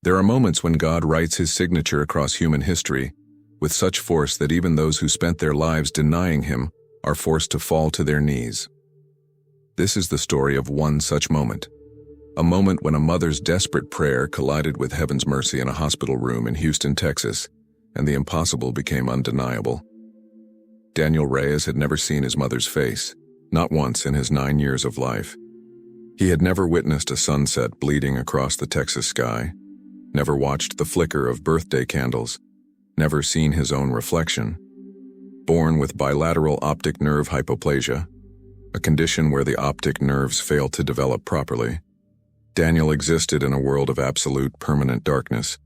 There are moments when God writes his signature across human history, with such force that even those who spent their lives denying him are forced to fall to their knees. This is the story of one such moment. A moment when a mother's desperate prayer collided with heaven's mercy in a hospital room in Houston, Texas, and the impossible became undeniable. Daniel Reyes had never seen his mother's face, not once in his 9 years of life. He had never witnessed a sunset bleeding across the Texas sky, never watched the flicker of birthday candles, never seen his own reflection. Born with bilateral optic nerve hypoplasia, a condition where the optic nerves fail to develop properly, Daniel existed in a world of absolute permanent darkness.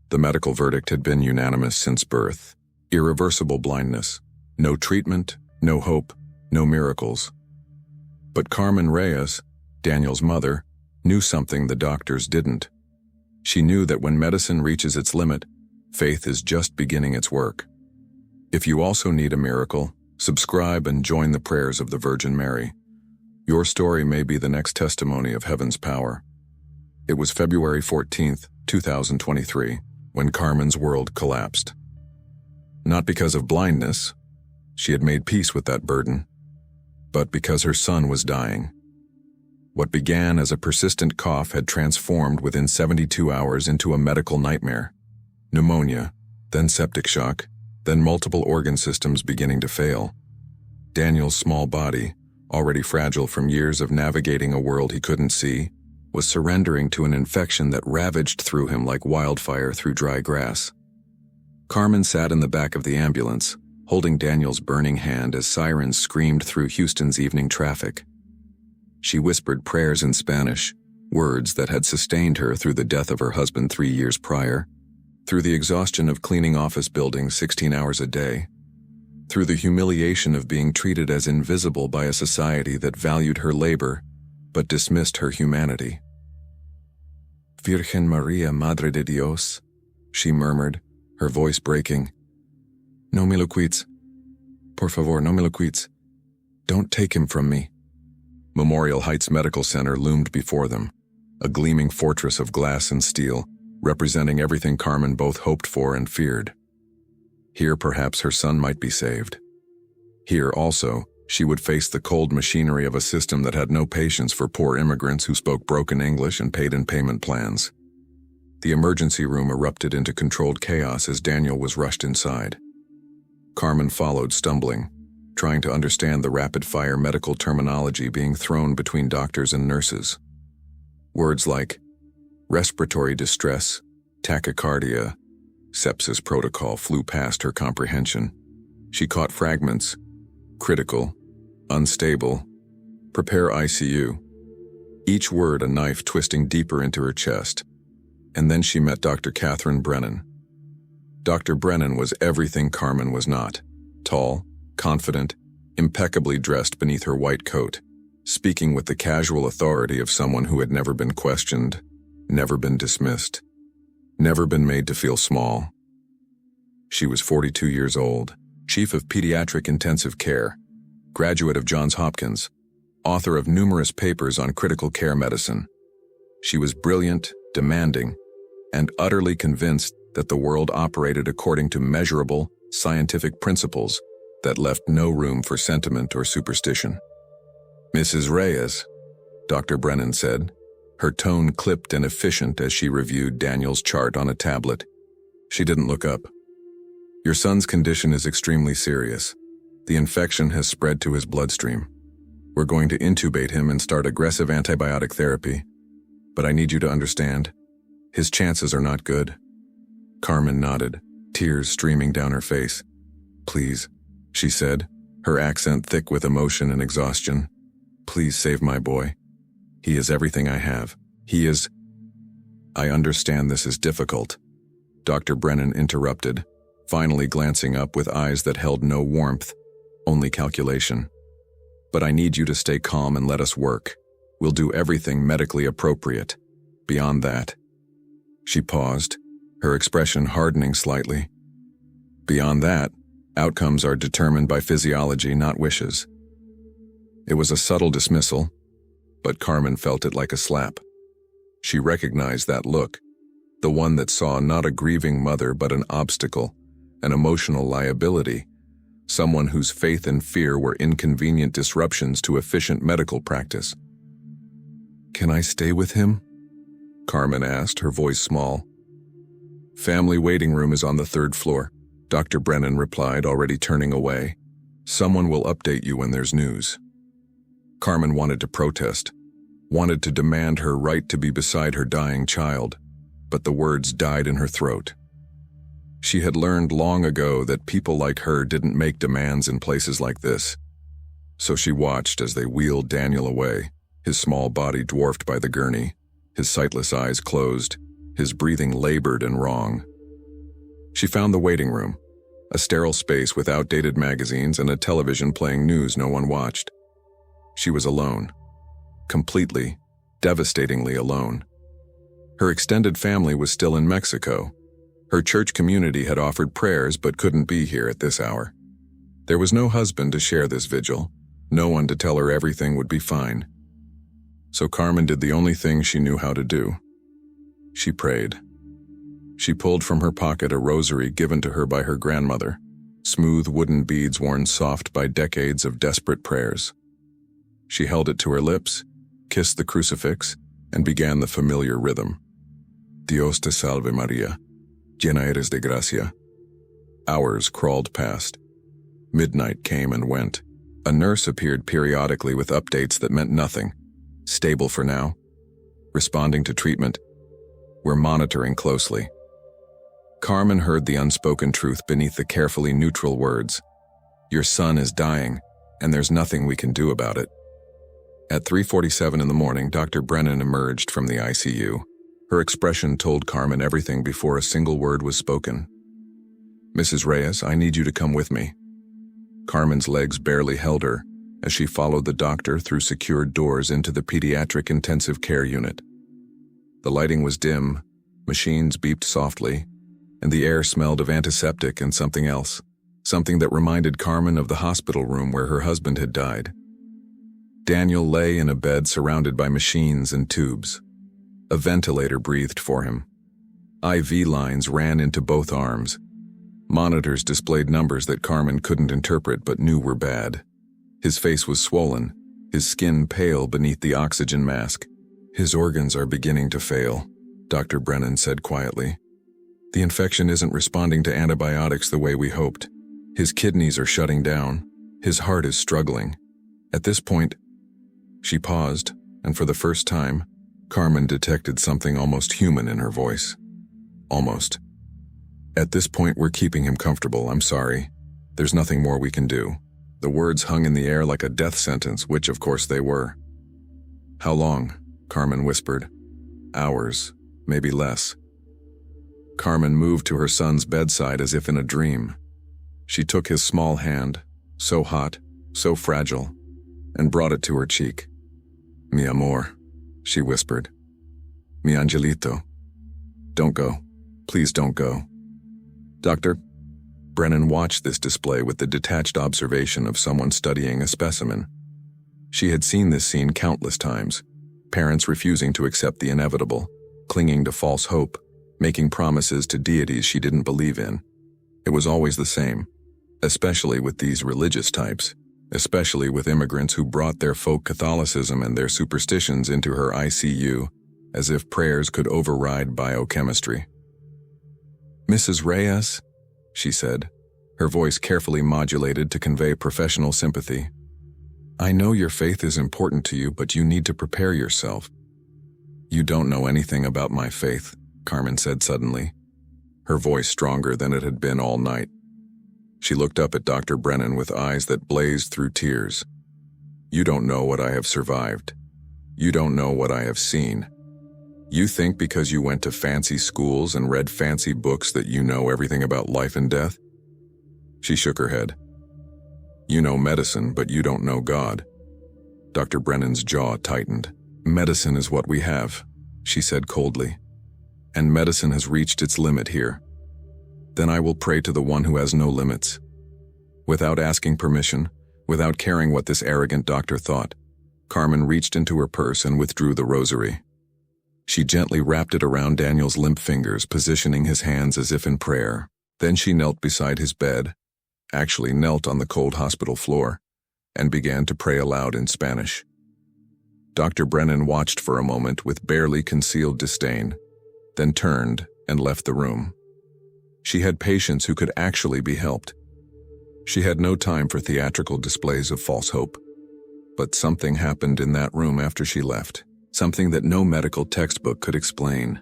The medical verdict had been unanimous since birth: irreversible blindness, no treatment, no hope, no miracles. But Carmen Reyes, Daniel's mother, knew something the doctors didn't. She knew that when medicine reaches its limit, faith is just beginning its work. If you also need a miracle, subscribe and join the prayers of the Virgin Mary. Your story may be the next testimony of heaven's power. It was February 14th, 2023, when Carmen's world collapsed. Not because of blindness, she had made peace with that burden, but because her son was dying. What began as a persistent cough had transformed within 72 hours into a medical nightmare. Pneumonia, then septic shock, then multiple organ systems beginning to fail. Daniel's small body, already fragile from years of navigating a world he couldn't see, was surrendering to an infection that ravaged through him like wildfire through dry grass. Carmen sat in the back of the ambulance, holding Daniel's burning hand as sirens screamed through Houston's evening traffic. She whispered prayers in Spanish, words that had sustained her through the death of her husband 3 years prior, through the exhaustion of cleaning office buildings 16 hours a day, through the humiliation of being treated as invisible by a society that valued her labor but dismissed her humanity. Virgen María, Madre de Dios, she murmured, her voice breaking. No me lo quites. Por favor, no me lo quites. Don't take him from me. Memorial Heights Medical Center loomed before them, a gleaming fortress of glass and steel, representing everything Carmen both hoped for and feared. Here perhaps her son might be saved. Here also, she would face the cold machinery of a system that had no patience for poor immigrants who spoke broken English and paid in payment plans. The emergency room erupted into controlled chaos as Daniel was rushed inside. Carmen followed, stumbling, trying to understand the rapid-fire medical terminology being thrown between doctors and nurses. Words like respiratory distress, tachycardia, sepsis protocol flew past her comprehension. She caught fragments: critical, unstable, prepare ICU. Each word a knife twisting deeper into her chest. And then she met Dr. Catherine Brennan. Dr. Brennan was everything Carmen was not: tall, confident, impeccably dressed beneath her white coat, speaking with the casual authority of someone who had never been questioned, never been dismissed, never been made to feel small. She was 42 years old, chief of pediatric intensive care, graduate of Johns Hopkins, author of numerous papers on critical care medicine. She was brilliant, demanding, and utterly convinced that the world operated according to measurable, scientific principles that left no room for sentiment or superstition. "Mrs. Reyes," Dr. Brennan said, her tone clipped and efficient as she reviewed Daniel's chart on a tablet. She didn't look up. "Your son's condition is extremely serious. The infection has spread to his bloodstream. We're going to intubate him and start aggressive antibiotic therapy. But I need you to understand, his chances are not good." Carmen nodded, tears streaming down her face. "Please," she said, her accent thick with emotion and exhaustion. "Please save my boy. He is everything I have. He is—" "I understand this is difficult," Dr. Brennan interrupted, finally glancing up with eyes that held no warmth, only calculation. "But I need you to stay calm and let us work. We'll do everything medically appropriate. Beyond that—" She paused, her expression hardening slightly. "Beyond that, outcomes are determined by physiology, not wishes." It was a subtle dismissal, but Carmen felt it like a slap. She recognized that look, the one that saw not a grieving mother but an obstacle, an emotional liability, someone whose faith and fear were inconvenient disruptions to efficient medical practice. "Can I stay with him?" Carmen asked, her voice small. "Family waiting room is on the 3rd floor," Dr. Brennan replied, already turning away. "Someone will update you when there's news." Carmen wanted to protest, wanted to demand her right to be beside her dying child, but the words died in her throat. She had learned long ago that people like her didn't make demands in places like this. So she watched as they wheeled Daniel away, his small body dwarfed by the gurney, his sightless eyes closed, his breathing labored and wrong. She found the waiting room, a sterile space with outdated magazines and a television playing news no one watched. She was alone. Completely, devastatingly alone. Her extended family was still in Mexico. Her church community had offered prayers but couldn't be here at this hour. There was no husband to share this vigil, no one to tell her everything would be fine. So Carmen did the only thing she knew how to do. She prayed. She pulled from her pocket a rosary given to her by her grandmother, smooth wooden beads worn soft by decades of desperate prayers. She held it to her lips, kissed the crucifix, and began the familiar rhythm. Dios te salve Maria, llena eres de gracia. Hours crawled past. Midnight came and went. A nurse appeared periodically with updates that meant nothing. Stable for now. Responding to treatment. We're monitoring closely. Carmen heard the unspoken truth beneath the carefully neutral words. Your son is dying, and there's nothing we can do about it. At 3:47 in the morning, Dr. Brennan emerged from the ICU. Her expression told Carmen everything before a single word was spoken. "Mrs. Reyes, I need you to come with me." Carmen's legs barely held her as she followed the doctor through secured doors into the pediatric intensive care unit. The lighting was dim, machines beeped softly, and the air smelled of antiseptic and something else, something that reminded Carmen of the hospital room where her husband had died. Daniel lay in a bed surrounded by machines and tubes. A ventilator breathed for him. IV lines ran into both arms. Monitors displayed numbers that Carmen couldn't interpret but knew were bad. His face was swollen, his skin pale beneath the oxygen mask. "His organs are beginning to fail," Dr. Brennan said quietly. "The infection isn't responding to antibiotics the way we hoped. His kidneys are shutting down. His heart is struggling. At this point..." She paused, and for the first time, Carmen detected something almost human in her voice. Almost. "At this point, we're keeping him comfortable, I'm sorry. There's nothing more we can do." The words hung in the air like a death sentence, which of course they were. "How long?" Carmen whispered. "Hours, maybe less." Carmen moved to her son's bedside as if in a dream. She took his small hand, so hot, so fragile, and brought it to her cheek. "Mi amor," she whispered. "Mi angelito. Don't go. Please don't go." Dr. Brennan watched this display with the detached observation of someone studying a specimen. She had seen this scene countless times, parents refusing to accept the inevitable, clinging to false hope, making promises to deities she didn't believe in. It was always the same, especially with these religious types, especially with immigrants who brought their folk Catholicism and their superstitions into her ICU, as if prayers could override biochemistry. "Mrs. Reyes," she said, her voice carefully modulated to convey professional sympathy. "I know your faith is important to you, but you need to prepare yourself." "You don't know anything about my faith," Carmen said suddenly, her voice stronger than it had been all night. She looked up at Dr. Brennan with eyes that blazed through tears. "You don't know what I have survived. You don't know what I have seen. You think because you went to fancy schools and read fancy books that you know everything about life and death?" She shook her head. "You know medicine, but you don't know God." Dr. Brennan's jaw tightened. "Medicine is what we have," she said coldly. "And medicine has reached its limit here. Then I will pray to the one who has no limits." Without asking permission, without caring what this arrogant doctor thought, Carmen reached into her purse and withdrew the rosary. She gently wrapped it around Daniel's limp fingers, positioning his hands as if in prayer. Then she knelt beside his bed, actually knelt on the cold hospital floor, and began to pray aloud in Spanish. Dr. Brennan watched for a moment with barely concealed disdain, then turned and left the room. She had patients who could actually be helped. She had no time for theatrical displays of false hope. But something happened in that room after she left, something that no medical textbook could explain,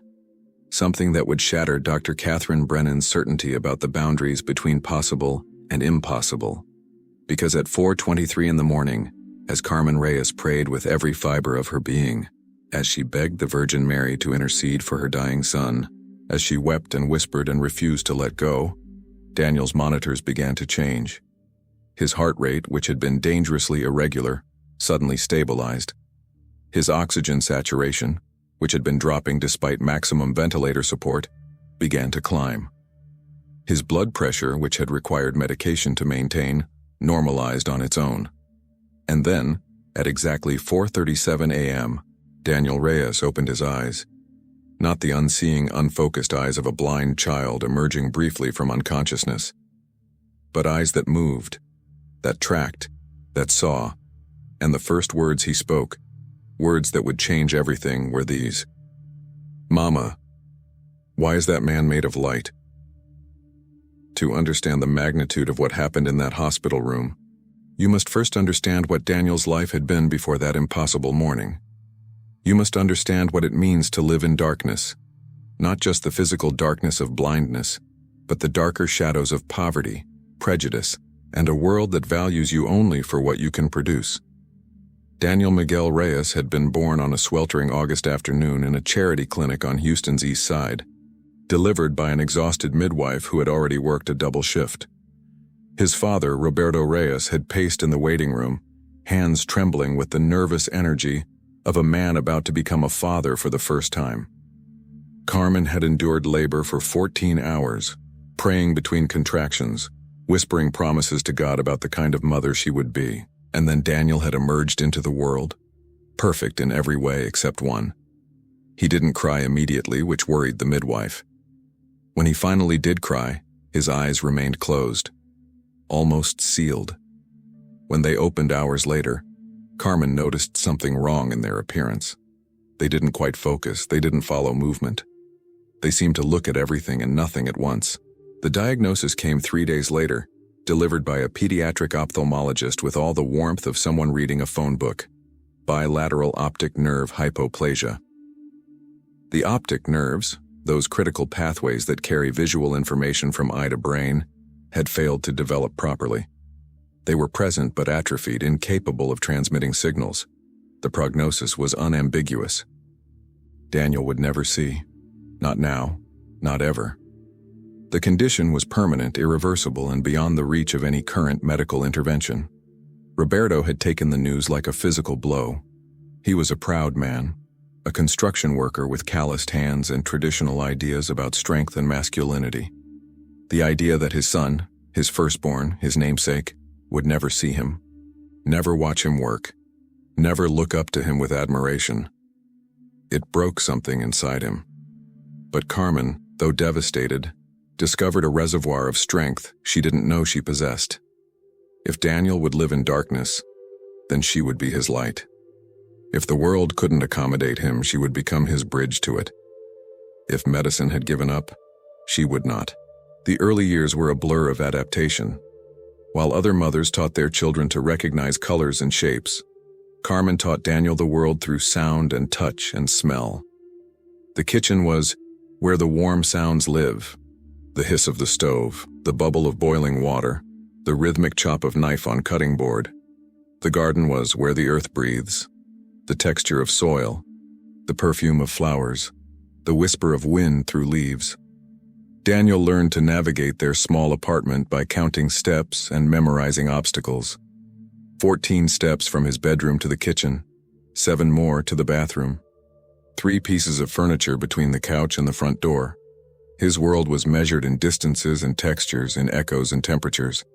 something that would shatter Dr. Catherine Brennan's certainty about the boundaries between possible and impossible. Because at 4:23 in the morning, as Carmen Reyes prayed with every fiber of her being, as she begged the Virgin Mary to intercede for her dying son, as she wept and whispered and refused to let go, Daniel's monitors began to change. His heart rate, which had been dangerously irregular, suddenly stabilized. His oxygen saturation, which had been dropping despite maximum ventilator support, began to climb. His blood pressure, which had required medication to maintain, normalized on its own. And then, at exactly 4:37 a.m., Daniel Reyes opened his eyes. Not the unseeing, unfocused eyes of a blind child emerging briefly from unconsciousness, but eyes that moved, that tracked, that saw, and the first words he spoke, words that would change everything, were these: "Mama, why is that man made of light?" To understand the magnitude of what happened in that hospital room, you must first understand what Daniel's life had been before that impossible morning. You must understand what it means to live in darkness, not just the physical darkness of blindness, but the darker shadows of poverty, prejudice, and a world that values you only for what you can produce. Daniel Miguel Reyes had been born on a sweltering August afternoon in a charity clinic on Houston's East Side, delivered by an exhausted midwife who had already worked a double shift. His father, Roberto Reyes, had paced in the waiting room, hands trembling with the nervous energy of a man about to become a father for the first time. Carmen had endured labor for 14 hours, praying between contractions, whispering promises to God about the kind of mother she would be. And then Daniel had emerged into the world, perfect in every way except one. He didn't cry immediately, which worried the midwife. When he finally did cry, his eyes remained closed, almost sealed. When they opened hours later, Carmen noticed something wrong in their appearance. They didn't quite focus, they didn't follow movement. They seemed to look at everything and nothing at once. The diagnosis came 3 days later, delivered by a pediatric ophthalmologist with all the warmth of someone reading a phone book: bilateral optic nerve hypoplasia. The optic nerves, those critical pathways that carry visual information from eye to brain, had failed to develop properly. They were present but atrophied, incapable of transmitting signals. The prognosis was unambiguous. Daniel would never see. Not now, not ever. The condition was permanent, irreversible, and beyond the reach of any current medical intervention. Roberto had taken the news like a physical blow. He was a proud man, a construction worker with calloused hands and traditional ideas about strength and masculinity. The idea that his son, his firstborn, his namesake, would never see him, never watch him work, never look up to him with admiration. It broke something inside him. But Carmen, though devastated, discovered a reservoir of strength she didn't know she possessed. If Daniel would live in darkness, then she would be his light. If the world couldn't accommodate him, she would become his bridge to it. If medicine had given up, she would not. The early years were a blur of adaptation. While other mothers taught their children to recognize colors and shapes, Carmen taught Daniel the world through sound and touch and smell. The kitchen was where the warm sounds live: the hiss of the stove, the bubble of boiling water, the rhythmic chop of knife on cutting board. The garden was where the earth breathes, the texture of soil, the perfume of flowers, the whisper of wind through leaves. Daniel learned to navigate their small apartment by counting steps and memorizing obstacles. 14 steps from his bedroom to the kitchen, 7 more to the bathroom. 3 pieces of furniture between the couch and the front door. His world was measured in distances and textures, in echoes and temperatures.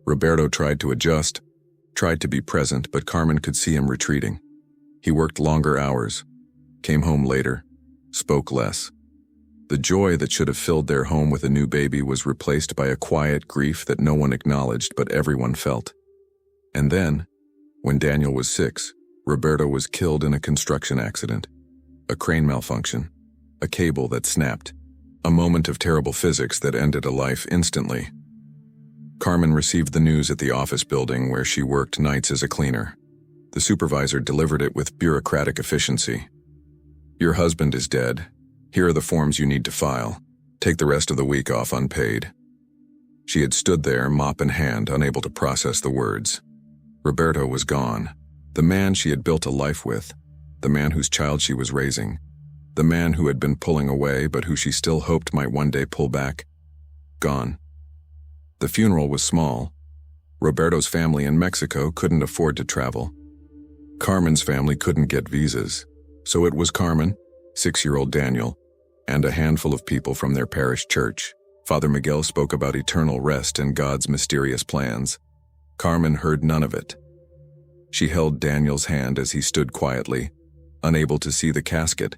Roberto tried to adjust, tried to be present, but Carmen could see him retreating. He worked longer hours, came home later, spoke less. The joy that should have filled their home with a new baby was replaced by a quiet grief that no one acknowledged but everyone felt. And then, when Daniel was 6, Roberto was killed in a construction accident. A crane malfunction, a cable that snapped, a moment of terrible physics that ended a life instantly. Carmen received the news at the office building where she worked nights as a cleaner. The supervisor delivered it with bureaucratic efficiency. "Your husband is dead. Here are the forms you need to file. Take the rest of the week off unpaid." She had stood there, mop in hand, unable to process the words. Roberto was gone. The man she had built a life with. The man whose child she was raising. The man who had been pulling away but who she still hoped might one day pull back. Gone. The funeral was small. Roberto's family in Mexico couldn't afford to travel. Carmen's family couldn't get visas. So it was Carmen, 6-year-old Daniel, and a handful of people from their parish church. Father Miguel spoke about eternal rest and God's mysterious plans. Carmen heard none of it. She held Daniel's hand as he stood quietly, unable to see the casket,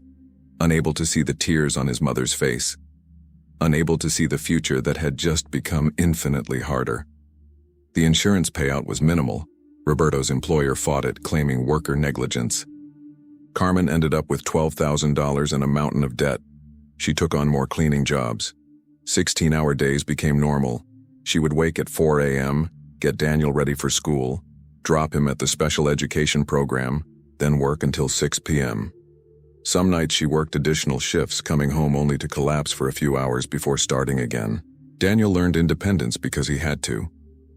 unable to see the tears on his mother's face, unable to see the future that had just become infinitely harder. The insurance payout was minimal. Roberto's employer fought it, claiming worker negligence. Carmen ended up with $12,000 and a mountain of debt. She took on more cleaning jobs. 16-hour days became normal. She would wake at 4 a.m., get Daniel ready for school, drop him at the special education program, then work until 6 p.m. Some nights she worked additional shifts, coming home only to collapse for a few hours before starting again. Daniel learned independence because he had to.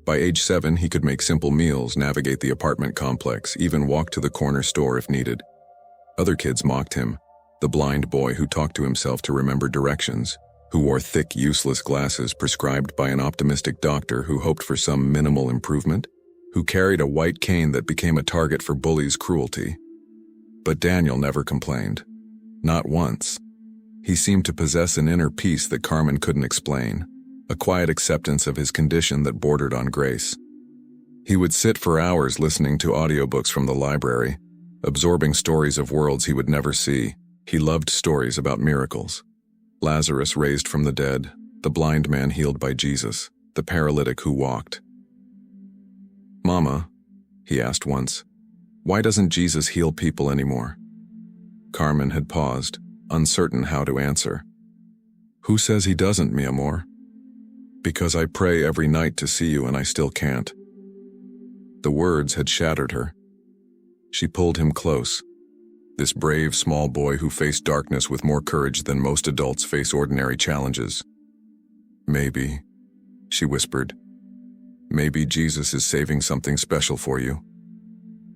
By age 7, he could make simple meals, navigate the apartment complex, even walk to the corner store if needed. Other kids mocked him, the blind boy who talked to himself to remember directions, who wore thick, useless glasses prescribed by an optimistic doctor who hoped for some minimal improvement, who carried a white cane that became a target for bullies' cruelty. But Daniel never complained. Not once. He seemed to possess an inner peace that Carmen couldn't explain, a quiet acceptance of his condition that bordered on grace. He would sit for hours listening to audiobooks from the library, absorbing stories of worlds he would never see. He loved stories about miracles. Lazarus raised from the dead, the blind man healed by Jesus, the paralytic who walked. "Mama," he asked once, "why doesn't Jesus heal people anymore?" Carmen had paused, uncertain how to answer. "Who says he doesn't, mi amor?" "Because I pray every night to see you and I still can't." The words had shattered her. She pulled him close. This brave, small boy who faced darkness with more courage than most adults face ordinary challenges. "Maybe," she whispered, "maybe Jesus is saving something special for you.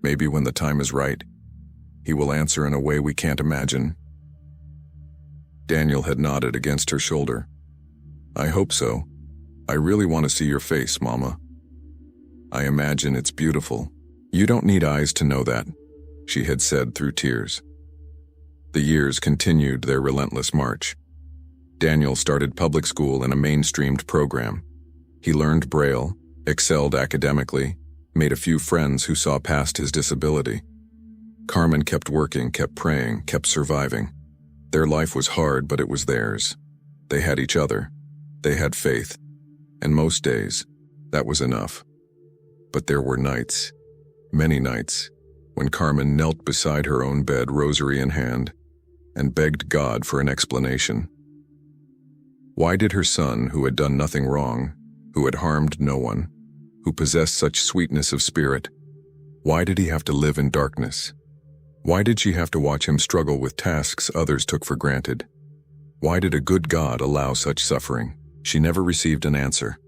Maybe when the time is right, he will answer in a way we can't imagine." Daniel had nodded against her shoulder. "I hope so. I really want to see your face, Mama. I imagine it's beautiful." "You don't need eyes to know that," she had said through tears. The years continued their relentless march. Daniel started public school in a mainstreamed program. He learned Braille, excelled academically, made a few friends who saw past his disability. Carmen kept working, kept praying, kept surviving. Their life was hard, but it was theirs. They had each other. They had faith. And most days, that was enough. But there were nights, many nights, when Carmen knelt beside her own bed, rosary in hand, and begged God for an explanation. Why did her son, who had done nothing wrong, who had harmed no one, who possessed such sweetness of spirit, why did he have to live in darkness? Why did she have to watch him struggle with tasks others took for granted? Why did a good God allow such suffering? She never received an answer,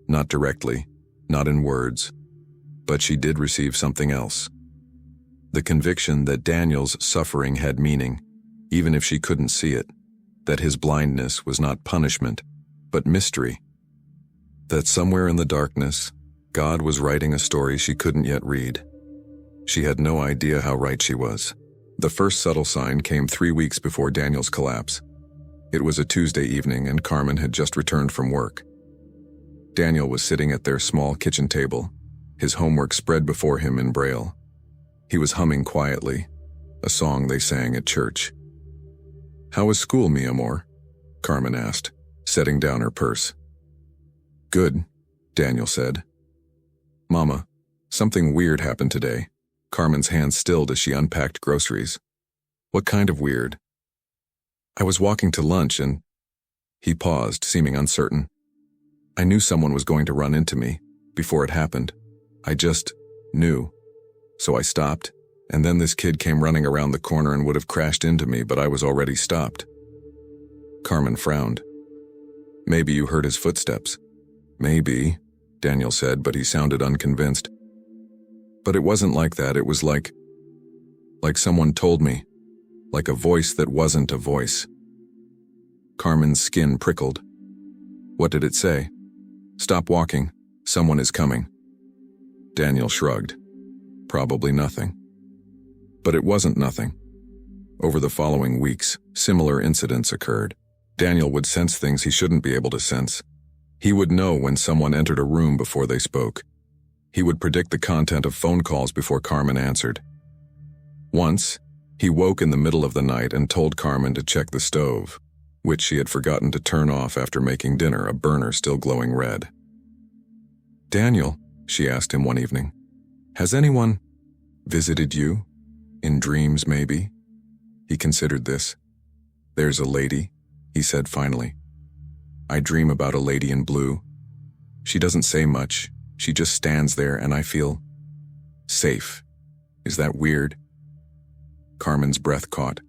not directly, not in words, but she did receive something else. The conviction that Daniel's suffering had meaning, even if she couldn't see it, that his blindness was not punishment, but mystery, that somewhere in the darkness, God was writing a story she couldn't yet read. She had no idea how right she was. The first subtle sign came 3 weeks before Daniel's collapse. It was a Tuesday evening and Carmen had just returned from work. Daniel was sitting at their small kitchen table, his homework spread before him in Braille. He was humming quietly, a song they sang at church. How was school, mi amor? Carmen asked, setting down her purse. Good, Daniel said. Mama, something weird happened today. Carmen's hands stilled as she unpacked groceries. What kind of weird? I was walking to lunch and... He paused, seeming uncertain. I knew someone was going to run into me before it happened. I just knew. So I stopped, and then this kid came running around the corner and would have crashed into me, but I was already stopped. Carmen frowned. Maybe you heard his footsteps. Maybe, Daniel said, but he sounded unconvinced. But it wasn't like that. It was like someone told me, like a voice that wasn't a voice. Carmen's skin prickled. What did it say? Stop walking. Someone is coming. Daniel shrugged. Probably nothing. But it wasn't nothing. Over the following weeks, similar incidents occurred. Daniel would sense things he shouldn't be able to sense. He would know when someone entered a room before they spoke. He would predict the content of phone calls before Carmen answered. Once, he woke in the middle of the night and told Carmen to check the stove, which she had forgotten to turn off after making dinner, a burner still glowing red. Daniel, she asked him one evening, has anyone visited you? In dreams, maybe? He considered this. There's a lady, he said finally. I dream about a lady in blue. She doesn't say much. She just stands there and I feel safe. Is that weird? Carmen's breath caught.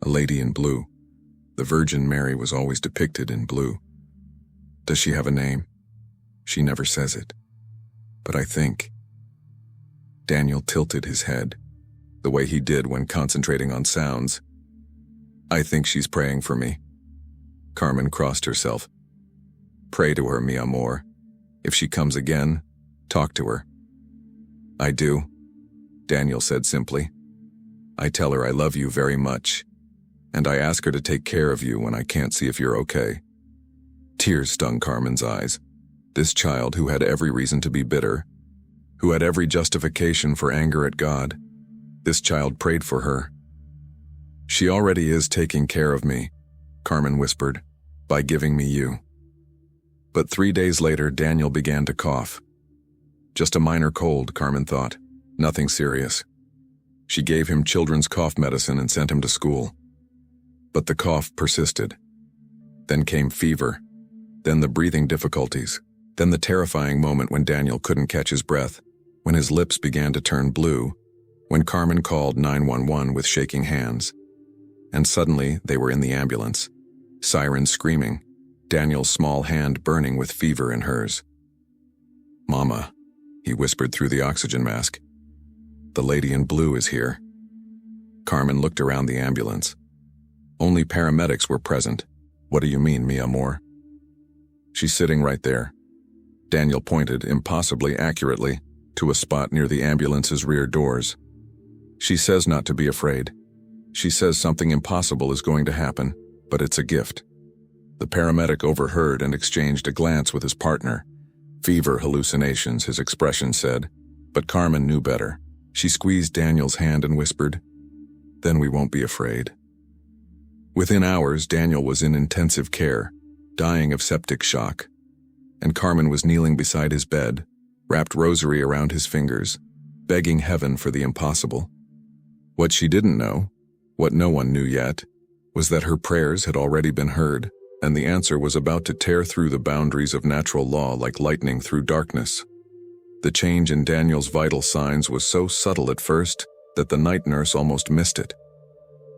A lady in blue. The Virgin Mary was always depicted in blue. Does she have a name? She never says it. But I think... Daniel tilted his head, the way he did when concentrating on sounds. I think she's praying for me. Carmen crossed herself. Pray to her, mi amor. If she comes again, talk to her. I do, Daniel said simply. I tell her I love you very much, and I ask her to take care of you when I can't see if you're okay. Tears stung Carmen's eyes. This child who had every reason to be bitter, who had every justification for anger at God, this child prayed for her. She already is taking care of me, Carmen whispered, by giving me you. But 3 days later, Daniel began to cough. Just a minor cold, Carmen thought. Nothing serious. She gave him children's cough medicine and sent him to school. But the cough persisted. Then came fever. Then the breathing difficulties. Then the terrifying moment when Daniel couldn't catch his breath, when his lips began to turn blue, when Carmen called 911 with shaking hands. And suddenly, they were in the ambulance. Sirens screaming, Daniel's small hand burning with fever in hers. Mama, he whispered through the oxygen mask. The lady in blue is here. Carmen looked around the ambulance. Only paramedics were present. What do you mean, mi amor? She's sitting right there. Daniel pointed, impossibly accurately, to a spot near the ambulance's rear doors. She says not to be afraid. She says something impossible is going to happen, but it's a gift. The paramedic overheard and exchanged a glance with his partner. Fever hallucinations, his expression said, but Carmen knew better. She squeezed Daniel's hand and whispered, Then we won't be afraid. Within hours, Daniel was in intensive care, dying of septic shock, and Carmen was kneeling beside his bed, wrapped rosary around his fingers, begging heaven for the impossible. What she didn't know, what no one knew yet, was that her prayers had already been heard, and the answer was about to tear through the boundaries of natural law like lightning through darkness. The change in Daniel's vital signs was so subtle at first that the night nurse almost missed it.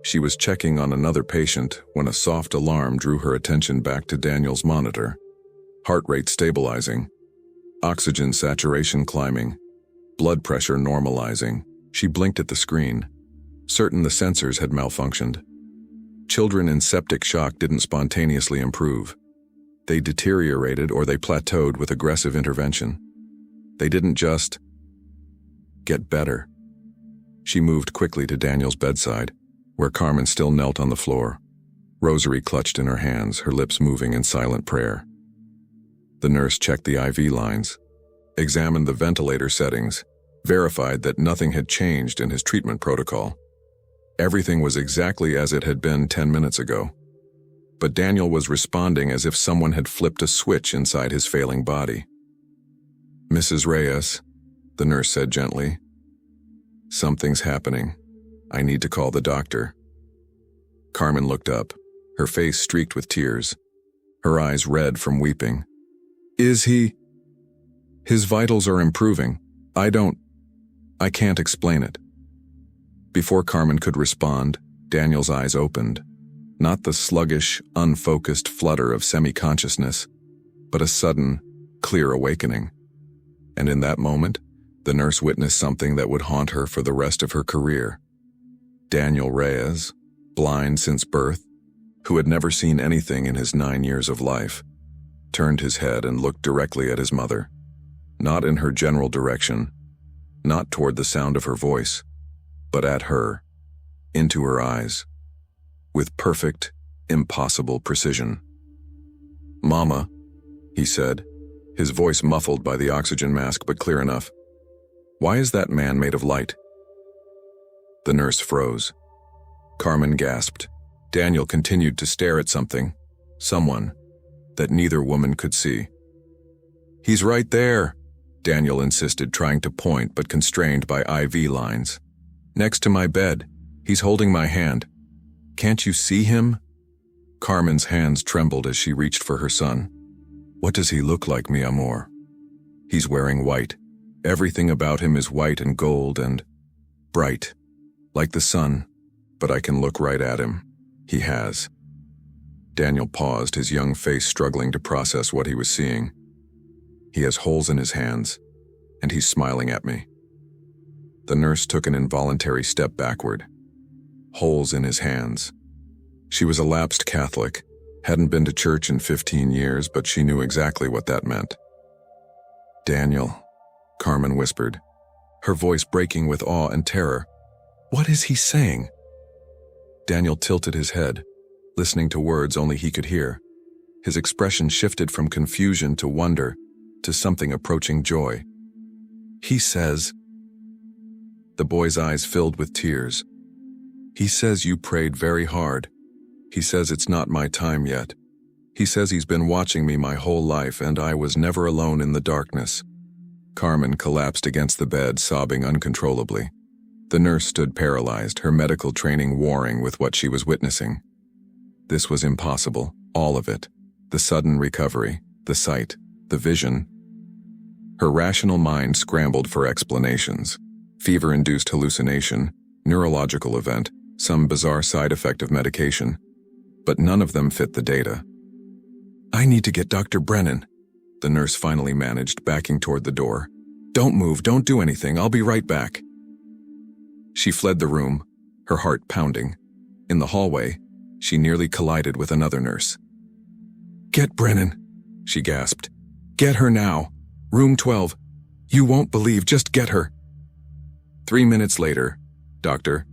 She was checking on another patient when a soft alarm drew her attention back to Daniel's monitor. Heart rate stabilizing, oxygen saturation climbing, blood pressure normalizing. She blinked at the screen, certain the sensors had malfunctioned. Children in septic shock didn't spontaneously improve. They deteriorated or they plateaued with aggressive intervention. They didn't just get better. She moved quickly to Daniel's bedside, where Carmen still knelt on the floor, rosary clutched in her hands, her lips moving in silent prayer. The nurse checked the IV lines, examined the ventilator settings, verified that nothing had changed in his treatment protocol. Everything was exactly as it had been 10 minutes ago. But Daniel was responding as if someone had flipped a switch inside his failing body. "Mrs. Reyes," the nurse said gently. "Something's happening. I need to call the doctor." Carmen looked up, her face streaked with tears, her eyes red from weeping. "Is he?" "His vitals are improving. I can't explain it." Before Carmen could respond, Daniel's eyes opened. Not the sluggish, unfocused flutter of semi-consciousness, but a sudden, clear awakening. And in that moment, the nurse witnessed something that would haunt her for the rest of her career. Daniel Reyes, blind since birth, who had never seen anything in his 9 years of life, turned his head and looked directly at his mother. Not in her general direction, not toward the sound of her voice, but at her, into her eyes, with perfect, impossible precision. "Mama," he said, his voice muffled by the oxygen mask but clear enough. "Why is that man made of light?" The nurse froze. Carmen gasped. Daniel continued to stare at someone, that neither woman could see. "He's right there," Daniel insisted, trying to point but constrained by IV lines. "Next to my bed. He's holding my hand. Can't you see him?" Carmen's hands trembled as she reached for her son. "What does he look like, mi amor?" "He's wearing white. Everything about him is white and gold and bright, like the sun, but I can look right at him. He has." Daniel paused, his young face struggling to process what he was seeing. "He has holes in his hands, and he's smiling at me." The nurse took an involuntary step backward. Holes in his hands. She was a lapsed Catholic, hadn't been to church in 15 years, but she knew exactly what that meant. "Daniel," Carmen whispered, her voice breaking with awe and terror. "What is he saying?" Daniel tilted his head, listening to words only he could hear. His expression shifted from confusion to wonder, to something approaching joy. "He says..." The boy's eyes filled with tears. "He says you prayed very hard. He says it's not my time yet. He says he's been watching me my whole life and I was never alone in the darkness." Carmen collapsed against the bed, sobbing uncontrollably. The nurse stood paralyzed, her medical training warring with what she was witnessing. This was impossible, all of it. The sudden recovery, the sight, the vision. Her rational mind scrambled for explanations. Fever-induced hallucination, neurological event, some bizarre side effect of medication. But none of them fit the data. "I need to get Dr. Brennan," the nurse finally managed, backing toward the door. "Don't move, don't do anything, I'll be right back." She fled the room, her heart pounding. In the hallway, she nearly collided with another nurse. "Get Brennan," she gasped. "Get her now. Room 12. You won't believe, just get her." 3 minutes later, Dr.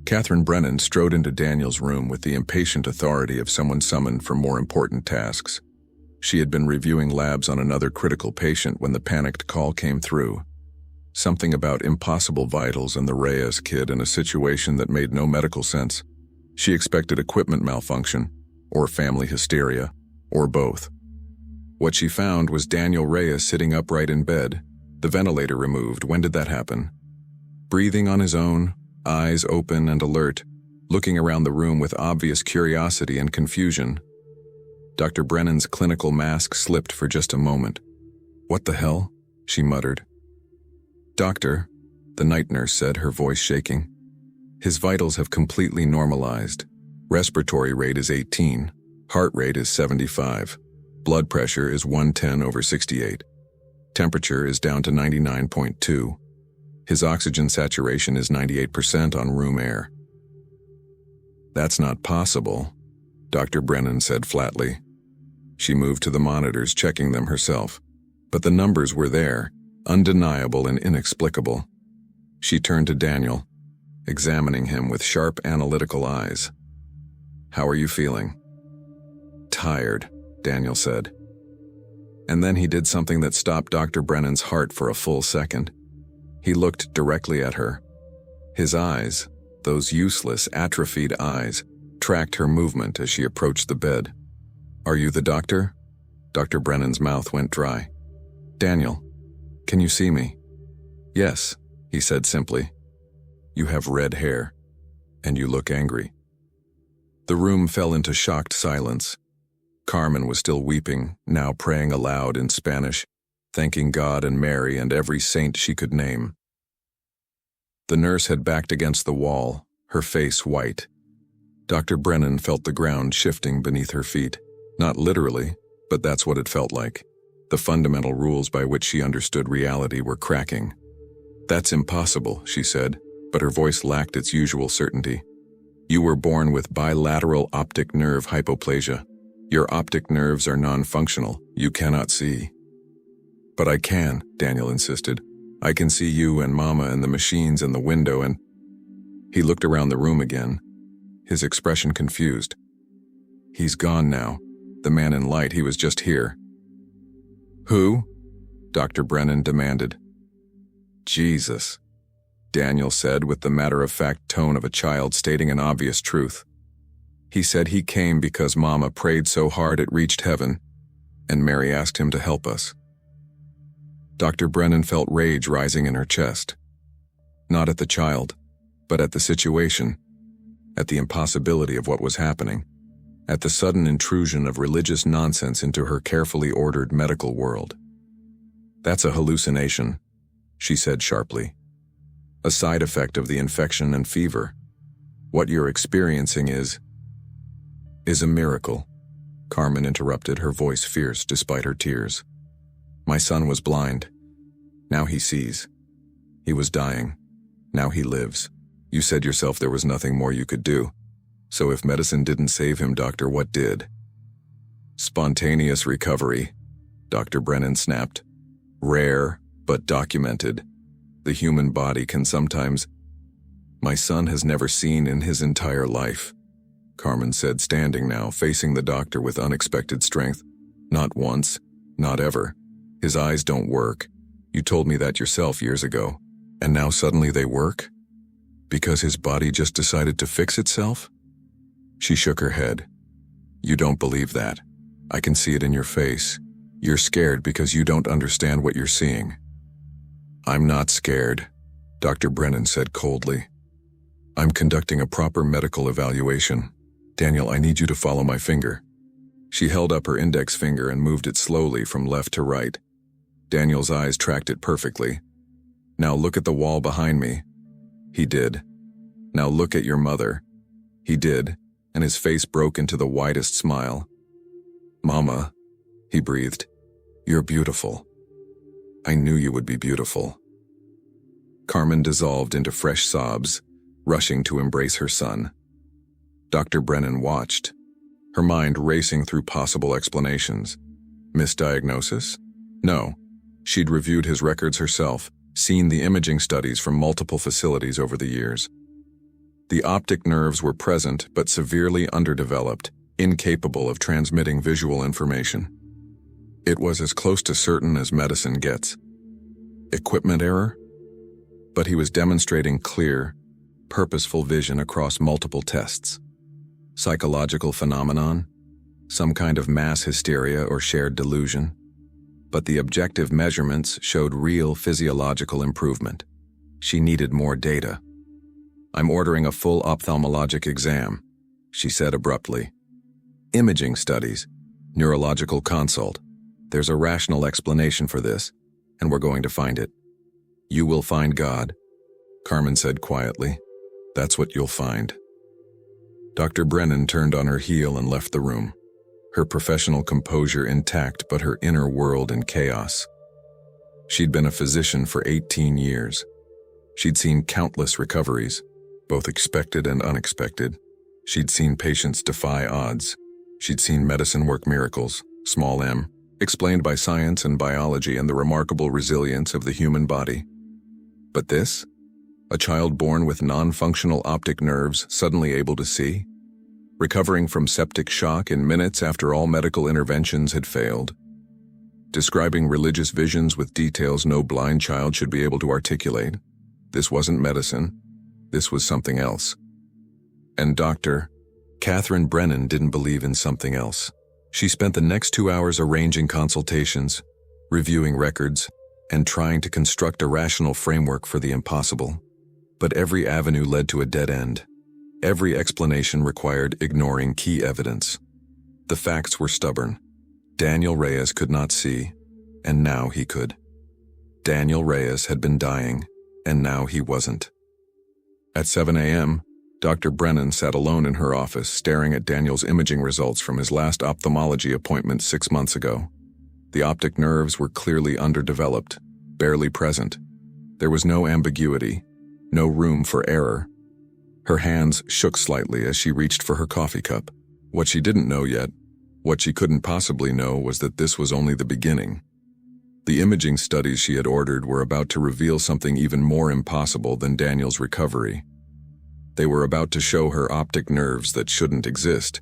Catherine Brennan strode into Daniel's room with the impatient authority of someone summoned for more important tasks. She had been reviewing labs on another critical patient when the panicked call came through. Something about impossible vitals and the Reyes kid in a situation that made no medical sense. She expected equipment malfunction, or family hysteria, or both. What she found was Daniel Reyes sitting upright in bed, the ventilator removed. When did that happen? Breathing on his own, eyes open and alert, looking around the room with obvious curiosity and confusion. Dr. Brennan's clinical mask slipped for just a moment. "What the hell?" she muttered. "Doctor," the night nurse said, her voice shaking. "His vitals have completely normalized. Respiratory rate is 18, heart rate is 75, blood pressure is 110/68, temperature is down to 99.2. His oxygen saturation is 98% on room air." "That's not possible," Dr. Brennan said flatly. She moved to the monitors, checking them herself. But the numbers were there, undeniable and inexplicable. She turned to Daniel, examining him with sharp, analytical eyes. "How are you feeling?" "Tired," Daniel said. And then he did something that stopped Dr. Brennan's heart for a full second. He looked directly at her. His eyes, Those useless, atrophied eyes tracked her movement as she approached the bed. "Are you the doctor?" Dr. Brennan's mouth went dry. "Daniel, can you see me?" "Yes," he said simply. "You have red hair, and you look angry." The room fell into shocked silence. Carmen was still weeping, now praying aloud in Spanish, thanking God and Mary and every saint she could name. The nurse had backed against the wall, her face white. Dr. Brennan felt the ground shifting beneath her feet. Not literally, but that's what it felt like. The fundamental rules by which she understood reality were cracking. "That's impossible," she said, but her voice lacked its usual certainty. "You were born with bilateral optic nerve hypoplasia. Your optic nerves are non-functional. You cannot see." "But I can," Daniel insisted. "I can see you and Mama and the machines and the window and—" He looked around the room again, his expression confused. "He's gone now. The man in light, he was just here." "Who?" Dr. Brennan demanded. "Jesus," Daniel said with the matter-of-fact tone of a child stating an obvious truth. "He said he came because Mama prayed so hard it reached heaven, and Mary asked him to help us." Dr. Brennan felt rage rising in her chest. Not at the child, but at the situation, at the impossibility of what was happening, at the sudden intrusion of religious nonsense into her carefully ordered medical world. "That's a hallucination," she said sharply. "A side effect of the infection and fever. What you're experiencing is a miracle," Carmen interrupted, her voice fierce despite her tears. "My son was blind. Now he sees. He was dying. Now he lives. You said yourself there was nothing more you could do. So if medicine didn't save him, doctor, what did?" "Spontaneous recovery," Dr. Brennan snapped. "Rare, but documented. The human body can sometimes—" "My son has never seen in his entire life," Carmen said, standing now, facing the doctor with unexpected strength. "Not once, not ever. His eyes don't work. You told me that yourself years ago. And now suddenly they work? Because his body just decided to fix itself?" She shook her head. "You don't believe that. I can see it in your face. You're scared because you don't understand what you're seeing." "I'm not scared," Dr. Brennan said coldly. "I'm conducting a proper medical evaluation. Daniel, I need you to follow my finger." She held up her index finger and moved it slowly from left to right. Daniel's eyes tracked it perfectly. "Now look at the wall behind me." He did. "Now look at your mother." He did, and his face broke into the widest smile. "Mama," he breathed, "you're beautiful. I knew you would be beautiful." Carmen dissolved into fresh sobs, rushing to embrace her son. Dr. Brennan watched, her mind racing through possible explanations. Misdiagnosis? No. She'd reviewed his records herself, seen the imaging studies from multiple facilities over the years. The optic nerves were present but severely underdeveloped, incapable of transmitting visual information. It was as close to certain as medicine gets. Equipment error? But he was demonstrating clear, purposeful vision across multiple tests. Psychological phenomenon? Some kind of mass hysteria or shared delusion? But the objective measurements showed real physiological improvement. She needed more data. "I'm ordering a full ophthalmologic exam," she said abruptly. "Imaging studies, neurological consult. There's a rational explanation for this, and we're going to find it." "You will find God," Carmen said quietly. "That's what you'll find." Dr. Brennan turned on her heel and left the room, her professional composure intact but her inner world in chaos. She'd been a physician for 18 years. She'd seen countless recoveries, both expected and unexpected. She'd seen patients defy odds. She'd seen medicine work miracles, small m, explained by science and biology and the remarkable resilience of the human body. But this? A child born with non-functional optic nerves suddenly able to see? Recovering from septic shock in minutes after all medical interventions had failed? Describing religious visions with details no blind child should be able to articulate? This wasn't medicine. This was something else. And Dr. Catherine Brennan didn't believe in something else. She spent the next 2 hours arranging consultations, reviewing records, and trying to construct a rational framework for the impossible. But every avenue led to a dead end. Every explanation required ignoring key evidence. The facts were stubborn. Daniel Reyes could not see, and now he could. Daniel Reyes had been dying, and now he wasn't. At 7 a.m., Dr. Brennan sat alone in her office staring at Daniel's imaging results from his last ophthalmology appointment 6 months ago. The optic nerves were clearly underdeveloped, barely present. There was no ambiguity, no room for error. Her hands shook slightly as she reached for her coffee cup. What she didn't know yet, what she couldn't possibly know, was that this was only the beginning. The imaging studies she had ordered were about to reveal something even more impossible than Daniel's recovery. They were about to show her optic nerves that shouldn't exist,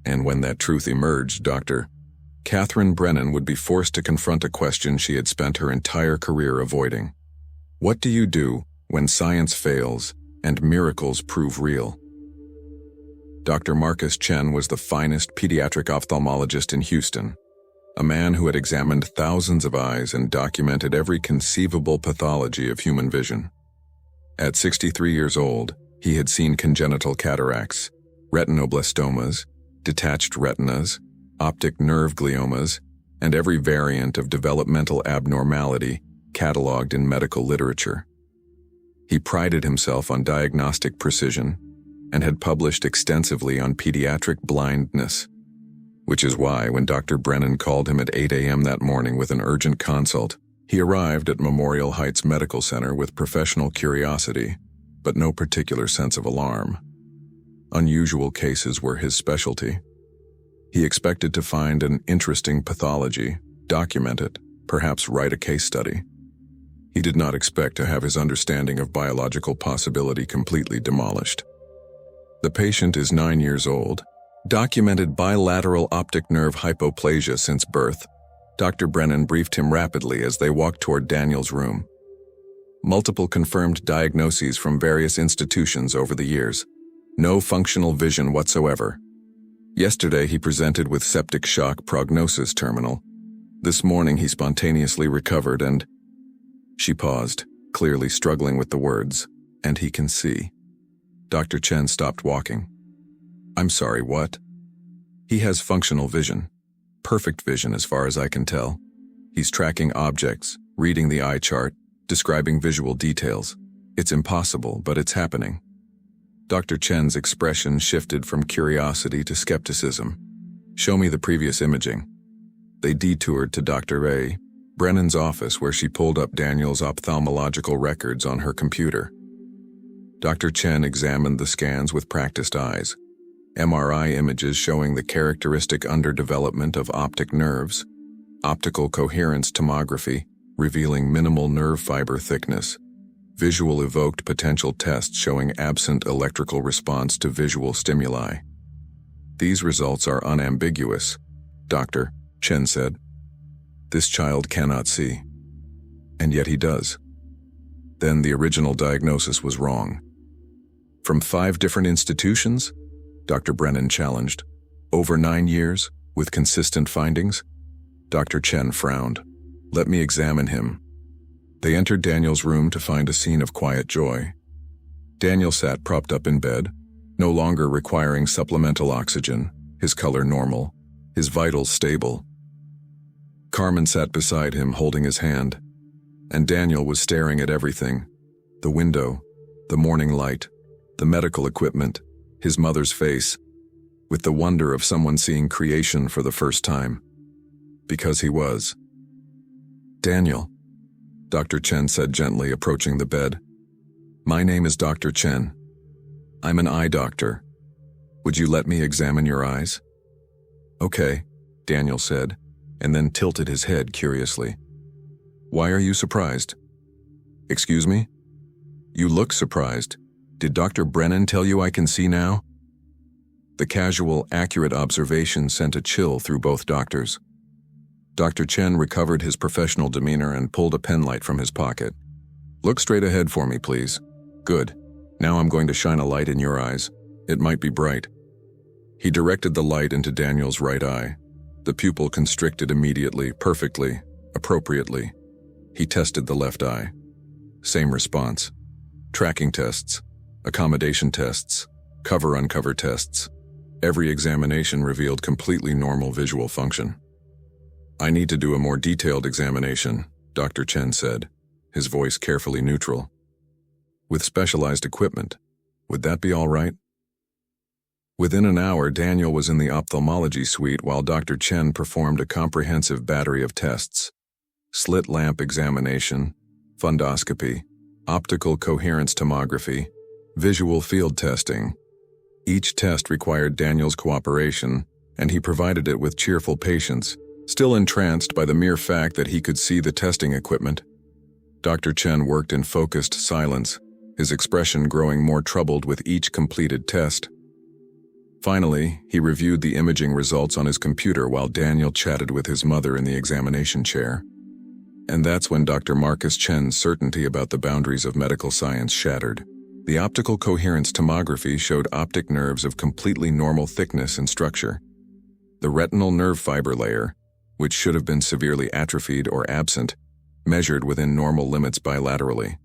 and when that truth emerged, Dr. Catherine Brennan would be forced to confront a question she had spent her entire career avoiding. What do you do when science fails and miracles prove real? Dr. Marcus Chen was the finest pediatric ophthalmologist in Houston, a man who had examined thousands of eyes and documented every conceivable pathology of human vision. At 63 years old, he had seen congenital cataracts, retinoblastomas, detached retinas, optic nerve gliomas, and every variant of developmental abnormality cataloged in medical literature. He prided himself on diagnostic precision and had published extensively on pediatric blindness, which is why when Dr. Brennan called him at 8 a.m. that morning with an urgent consult, he arrived at Memorial Heights Medical Center with professional curiosity, but no particular sense of alarm. Unusual cases were his specialty. He expected to find an interesting pathology, document it, perhaps write a case study. He did not expect to have his understanding of biological possibility completely demolished. The patient is 9 years old, documented bilateral optic nerve hypoplasia since birth. Dr. Brennan briefed him rapidly as they walked toward Daniel's room. Multiple confirmed diagnoses from various institutions over the years. No functional vision whatsoever. Yesterday he presented with septic shock, prognosis terminal. This morning he spontaneously recovered and... She paused, clearly struggling with the words, and he can see. Dr. Chen stopped walking. I'm sorry, what? He has functional vision. Perfect vision as far as I can tell. He's tracking objects, reading the eye chart, describing visual details. It's impossible, but it's happening. Dr. Chen's expression shifted from curiosity to skepticism. Show me the previous imaging. They detoured to Dr. A. Brennan's office where she pulled up Daniel's ophthalmological records on her computer. Dr. Chen examined the scans with practiced eyes. MRI images showing the characteristic underdevelopment of optic nerves, optical coherence tomography revealing minimal nerve fiber thickness, visual evoked potential tests showing absent electrical response to visual stimuli. These results are unambiguous, Dr. Chen said. This child cannot see. And yet he does. Then the original diagnosis was wrong. From 5 different institutions? Dr. Brennan challenged. Over 9 years, with consistent findings? Dr. Chen frowned. Let me examine him. They entered Daniel's room to find a scene of quiet joy. Daniel sat propped up in bed, no longer requiring supplemental oxygen, his color normal, his vitals stable. Carmen sat beside him holding his hand, and Daniel was staring at everything: the window, the morning light, the medical equipment, his mother's face, with the wonder of someone seeing creation for the first time. Because he was. Daniel, Dr. Chen said gently, approaching the bed. My name is Dr. Chen. I'm an eye doctor. Would you let me examine your eyes? Okay, Daniel said, and then tilted his head curiously. Why are you surprised? Excuse me? You look surprised. Did Dr. Brennan tell you I can see now? The casual, accurate observation sent a chill through both doctors. Dr. Chen recovered his professional demeanor and pulled a pen light from his pocket. Look straight ahead for me, please. Good. Now I'm going to shine a light in your eyes. It might be bright." He directed the light into Daniel's right eye. The pupil constricted immediately, perfectly, appropriately. He tested the left eye. Same response. Tracking tests, accommodation tests, cover-uncover tests. Every examination revealed completely normal visual function. "I need to do a more detailed examination," Dr. Chen said, his voice carefully neutral. "With specialized equipment. Would that be all right?" Within an hour, Daniel was in the ophthalmology suite while Dr. Chen performed a comprehensive battery of tests. Slit lamp examination, fundoscopy, optical coherence tomography, visual field testing. Each test required Daniel's cooperation, and he provided it with cheerful patience, still entranced by the mere fact that he could see the testing equipment. Dr. Chen worked in focused silence, his expression growing more troubled with each completed test. Finally, he reviewed the imaging results on his computer while Daniel chatted with his mother in the examination chair. And that's when Dr. Marcus Chen's certainty about the boundaries of medical science shattered. The optical coherence tomography showed optic nerves of completely normal thickness and structure. The retinal nerve fiber layer, which should have been severely atrophied or absent, measured within normal limits bilaterally.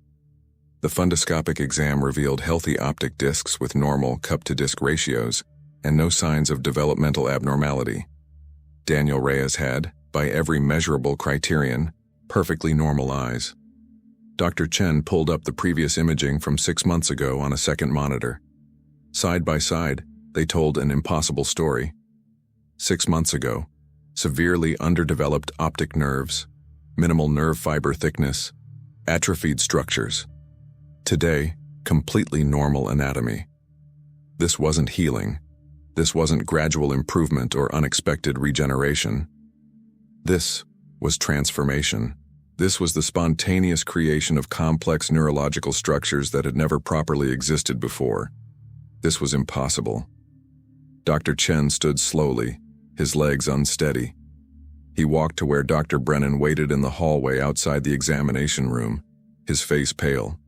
The fundoscopic exam revealed healthy optic discs with normal cup-to-disc ratios and no signs of developmental abnormality. Daniel Reyes had, by every measurable criterion, perfectly normal eyes. Dr. Chen pulled up the previous imaging from 6 months ago on a second monitor. Side by side, they told an impossible story. 6 months ago, severely underdeveloped optic nerves, minimal nerve fiber thickness, atrophied structures. Today, completely normal anatomy. This wasn't healing. This wasn't gradual improvement or unexpected regeneration. This was transformation. This was the spontaneous creation of complex neurological structures that had never properly existed before. This was impossible. Dr. Chen stood slowly, his legs unsteady. He walked to where Dr. Brennan waited in the hallway outside the examination room, his face pale.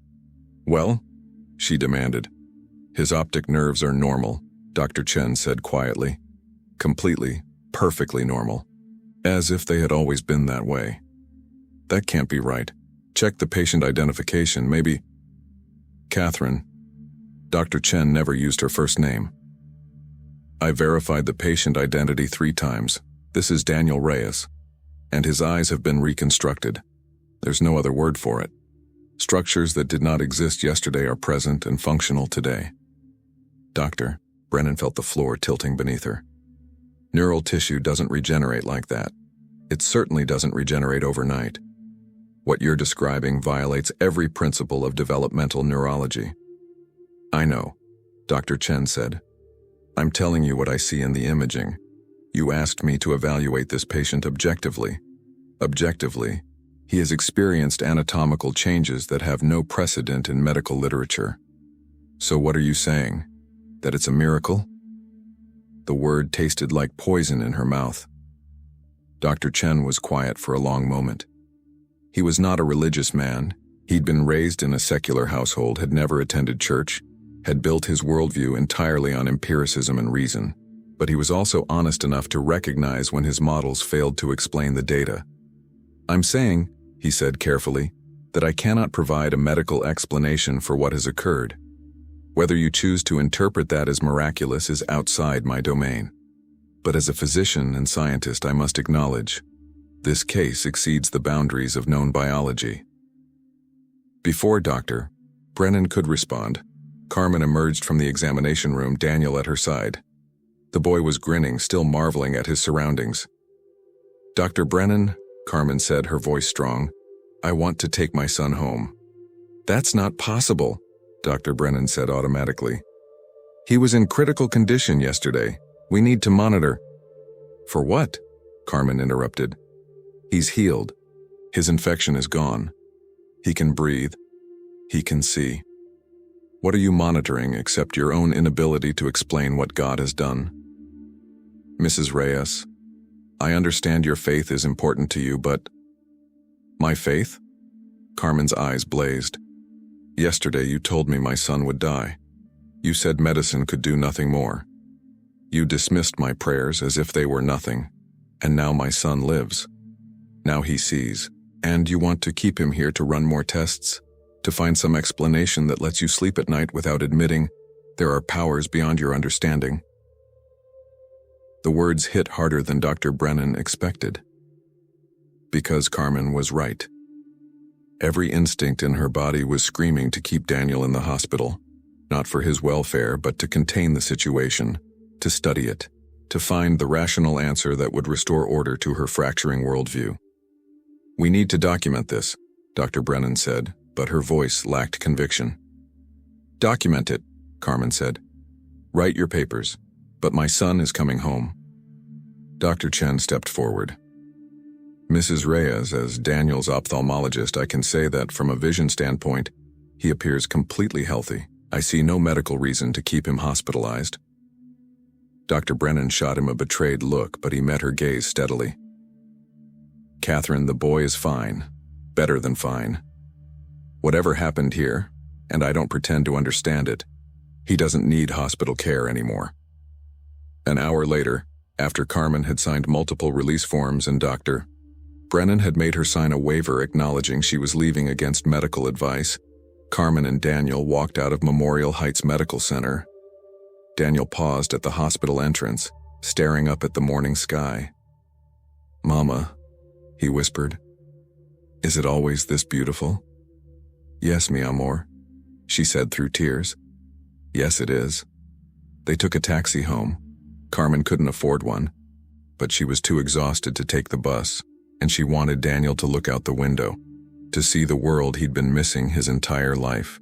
"Well?" she demanded. "His optic nerves are normal," Dr. Chen said quietly. "Completely, perfectly normal. As if they had always been that way." "That can't be right. Check the patient identification, maybe." "Catherine." Dr. Chen never used her first name. "I verified the patient identity 3 times. This is Daniel Reyes. And his eyes have been reconstructed. There's no other word for it. Structures that did not exist yesterday are present and functional today." "Doctor," Brennan felt the floor tilting beneath her. "Neural tissue doesn't regenerate like that. It certainly doesn't regenerate overnight. What you're describing violates every principle of developmental neurology." "I know," Dr. Chen said. "I'm telling you what I see in the imaging. You asked me to evaluate this patient objectively. Objectively, he has experienced anatomical changes that have no precedent in medical literature. So what are you saying? That it's a miracle?" The word tasted like poison in her mouth. Dr. Chen was quiet for a long moment. He was not a religious man. He'd been raised in a secular household, had never attended church, had built his worldview entirely on empiricism and reason. But he was also honest enough to recognize when his models failed to explain the data. "I'm saying," he said carefully, "that I cannot provide a medical explanation for what has occurred. Whether you choose to interpret that as miraculous is outside my domain. But as a physician and scientist, I must acknowledge, this case exceeds the boundaries of known biology." Before Dr. Brennan could respond, Carmen emerged from the examination room, Daniel at her side. The boy was grinning, still marveling at his surroundings. "Dr. Brennan," Carmen said, her voice strong, "I want to take my son home." "That's not possible," Dr. Brennan said automatically. "He was in critical condition yesterday. We need to monitor." "For what?" Carmen interrupted. "He's healed. His infection is gone. He can breathe. He can see. What are you monitoring except your own inability to explain what God has done?" "Mrs. Reyes, I understand your faith is important to you, but..." "My faith?" Carmen's eyes blazed. Yesterday you told me my son would die. You said medicine could do nothing more. You dismissed my prayers as if they were nothing, and now my son lives. Now he sees, and you want to keep him here to run more tests, to find some explanation that lets you sleep at night without admitting there are powers beyond your understanding. The words hit harder than Dr. Brennan expected. Because Carmen was right. Every instinct in her body was screaming to keep Daniel in the hospital, not for his welfare, but to contain the situation, to study it, to find the rational answer that would restore order to her fracturing worldview. We need to document this, Dr. Brennan said, but her voice lacked conviction. Document it, Carmen said. Write your papers, but my son is coming home. Dr. Chen stepped forward. Mrs. Reyes, as Daniel's ophthalmologist, I can say that from a vision standpoint, he appears completely healthy. I see no medical reason to keep him hospitalized. Dr. Brennan shot him a betrayed look, but he met her gaze steadily. Catherine, the boy is fine. Better than fine. Whatever happened here, and I don't pretend to understand it, he doesn't need hospital care anymore. An hour later, after Carmen had signed multiple release forms and Dr. Brennan had made her sign a waiver acknowledging she was leaving against medical advice, Carmen and Daniel walked out of Memorial Heights Medical Center. Daniel paused at the hospital entrance, staring up at the morning sky. "Mama," he whispered, "is it always this beautiful?" "Yes, mi amor," she said through tears. "Yes, it is." They took a taxi home. Carmen couldn't afford one, but she was too exhausted to take the bus, and she wanted Daniel to look out the window, to see the world he'd been missing his entire life.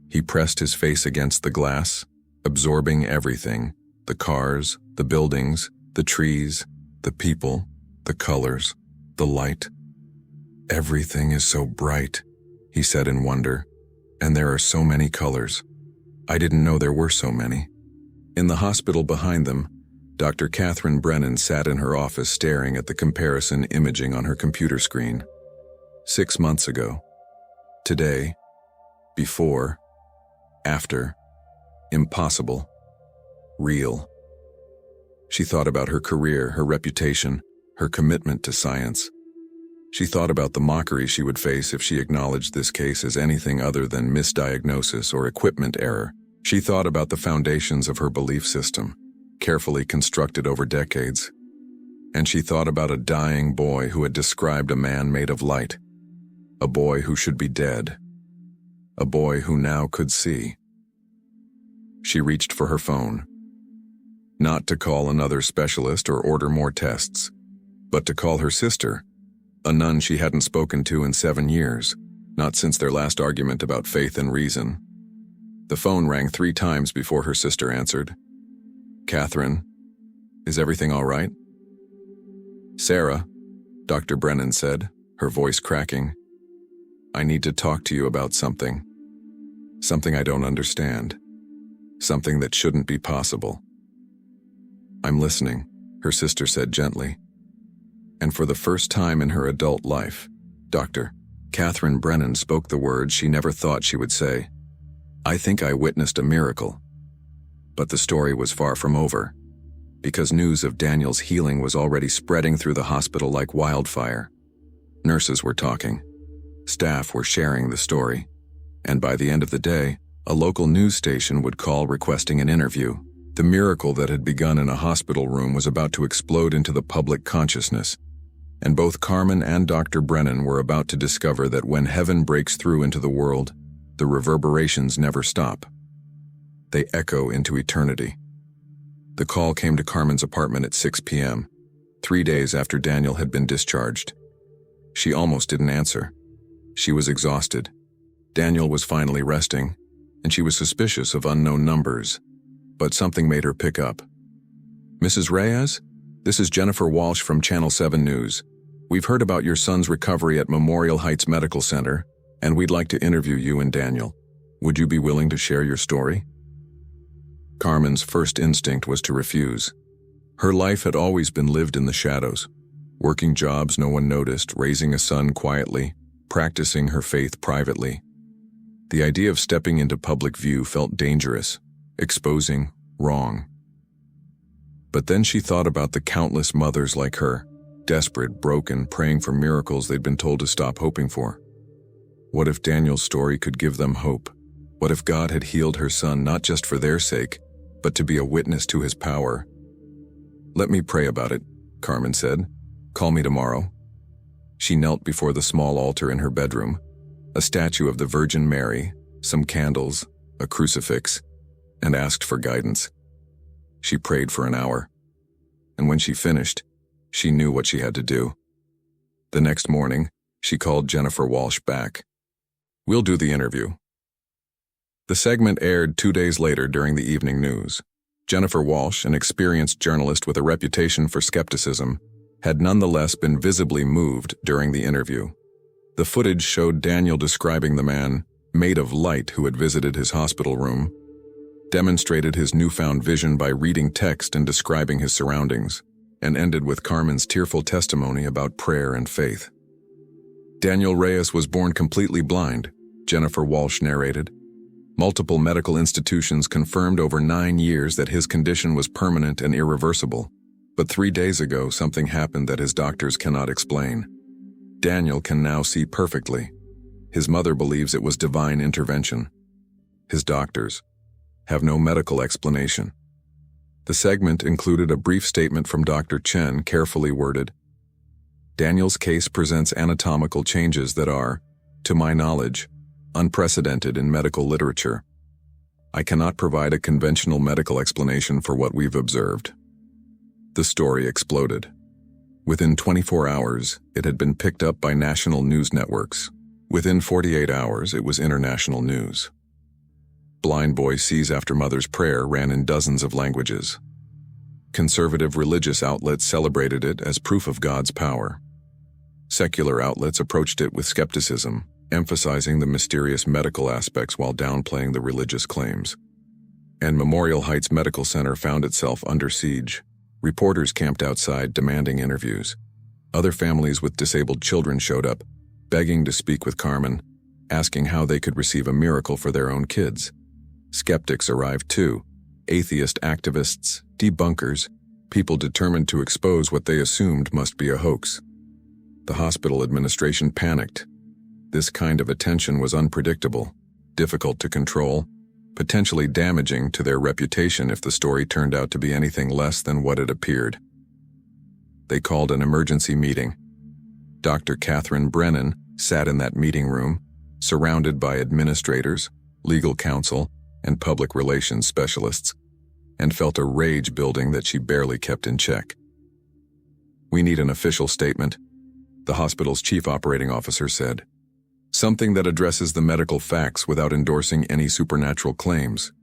He pressed his face against the glass, absorbing everything, the cars, the buildings, the trees, the people, the colors, the light. "Everything is so bright," he said in wonder, "and there are so many colors. I didn't know there were so many." In the hospital behind them, Dr. Catherine Brennan sat in her office staring at the comparison imaging on her computer screen. 6 months ago. Today. Before. After. Impossible. Real. She thought about her career, her reputation, her commitment to science. She thought about the mockery she would face if she acknowledged this case as anything other than misdiagnosis or equipment error. She thought about the foundations of her belief system, carefully constructed over decades. And she thought about a dying boy who had described a man made of light. A boy who should be dead. A boy who now could see. She reached for her phone. Not to call another specialist or order more tests, but to call her sister, a nun she hadn't spoken to in 7 years, not since their last argument about faith and reason. The phone rang 3 times before her sister answered. "Catherine, is everything all right?" "Sarah," Dr. Brennan said, her voice cracking. "I need to talk to you about something. Something I don't understand. Something that shouldn't be possible." "I'm listening," her sister said gently. And for the first time in her adult life, Dr. Catherine Brennan spoke the words she never thought she would say. "I think I witnessed a miracle." But the story was far from over, because news of Daniel's healing was already spreading through the hospital like wildfire. Nurses were talking. Staff were sharing the story. And by the end of the day, a local news station would call requesting an interview. The miracle that had begun in a hospital room was about to explode into the public consciousness. And both Carmen and Dr. Brennan were about to discover that when heaven breaks through into the world, the reverberations never stop. They echo into eternity. The call came to Carmen's apartment at 6 p.m., 3 days after Daniel had been discharged. She almost didn't answer. She was exhausted. Daniel was finally resting, and she was suspicious of unknown numbers. But something made her pick up. "Mrs. Reyes, this is Jennifer Walsh from Channel 7 News. We've heard about your son's recovery at Memorial Heights Medical Center, and we'd like to interview you and Daniel. Would you be willing to share your story?" Carmen's first instinct was to refuse. Her life had always been lived in the shadows, working jobs no one noticed, raising a son quietly, practicing her faith privately. The idea of stepping into public view felt dangerous, exposing wrong. But then she thought about the countless mothers like her, desperate, broken, praying for miracles they'd been told to stop hoping for. What if Daniel's story could give them hope? What if God had healed her son not just for their sake, but to be a witness to his power? "Let me pray about it," Carmen said. "Call me tomorrow." She knelt before the small altar in her bedroom, a statue of the Virgin Mary, some candles, a crucifix, and asked for guidance. She prayed for an hour, and when she finished, she knew what she had to do. The next morning, she called Jennifer Walsh back. "We'll do the interview." The segment aired 2 days later during the evening news. Jennifer Walsh, an experienced journalist with a reputation for skepticism, had nonetheless been visibly moved during the interview. The footage showed Daniel describing the man, made of light, who had visited his hospital room, demonstrated his newfound vision by reading text and describing his surroundings, and ended with Carmen's tearful testimony about prayer and faith. "Daniel Reyes was born completely blind," Jennifer Walsh narrated. "Multiple medical institutions confirmed over 9 years that his condition was permanent and irreversible. But 3 days ago, something happened that his doctors cannot explain. Daniel can now see perfectly. His mother believes it was divine intervention. His doctors have no medical explanation." The segment included a brief statement from Dr. Chen, carefully worded. "Daniel's case presents anatomical changes that are, to my knowledge, unprecedented in medical literature. I cannot provide a conventional medical explanation for what we've observed." The story exploded. Within 24 hours, it had been picked up by national news networks. Within 48 hours, it was international news. "Blind boy sees after mother's prayer" ran in dozens of languages. Conservative religious outlets celebrated it as proof of God's power. Secular outlets approached it with skepticism, emphasizing the mysterious medical aspects while downplaying the religious claims. And Memorial Heights Medical Center found itself under siege. Reporters camped outside demanding interviews. Other families with disabled children showed up, begging to speak with Carmen, asking how they could receive a miracle for their own kids. Skeptics arrived too, atheist activists, debunkers, people determined to expose what they assumed must be a hoax. The hospital administration panicked. This kind of attention was unpredictable, difficult to control, potentially damaging to their reputation if the story turned out to be anything less than what it appeared. They called an emergency meeting. Dr. Catherine Brennan sat in that meeting room, surrounded by administrators, legal counsel, and public relations specialists, and felt a rage building that she barely kept in check. "We need an official statement," the hospital's chief operating officer said. "Something that addresses the medical facts without endorsing any supernatural claims."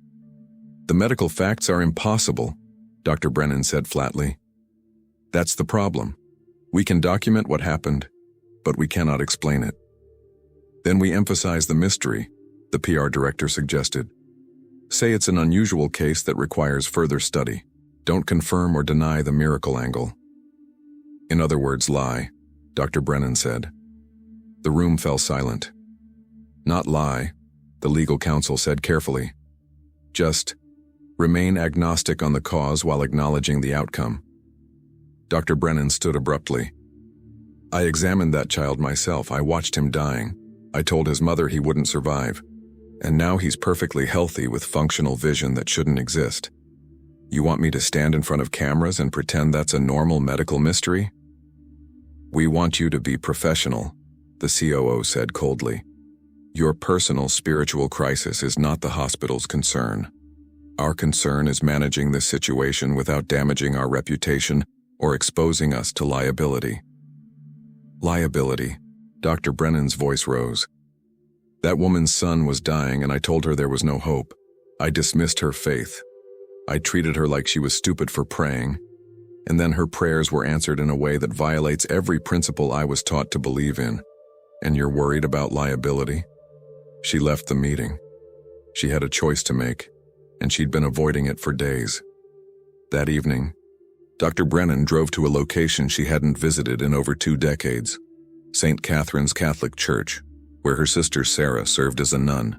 "The medical facts are impossible," Dr. Brennan said flatly. "That's the problem. We can document what happened, but we cannot explain it." "Then we emphasize the mystery," the PR director suggested. "Say it's an unusual case that requires further study. Don't confirm or deny the miracle angle." "In other words, lie," Dr. Brennan said. The room fell silent. "Not lie," the legal counsel said carefully. "Just remain agnostic on the cause while acknowledging the outcome." Dr. Brennan stood abruptly. "I examined that child myself. I watched him dying. I told his mother he wouldn't survive. And now he's perfectly healthy with functional vision that shouldn't exist. You want me to stand in front of cameras and pretend that's a normal medical mystery?" "We want you to be professional," the COO said coldly. "Your personal spiritual crisis is not the hospital's concern. Our concern is managing this situation without damaging our reputation or exposing us to liability." "Liability," Dr. Brennan's voice rose. "That woman's son was dying and I told her there was no hope. I dismissed her faith. I treated her like she was stupid for praying. And then her prayers were answered in a way that violates every principle I was taught to believe in. And you're worried about liability?" She left the meeting. She had a choice to make, and she'd been avoiding it for days. That evening, Dr. Brennan drove to a location she hadn't visited in over 2 decades, St. Catherine's Catholic Church, where her sister Sarah served as a nun.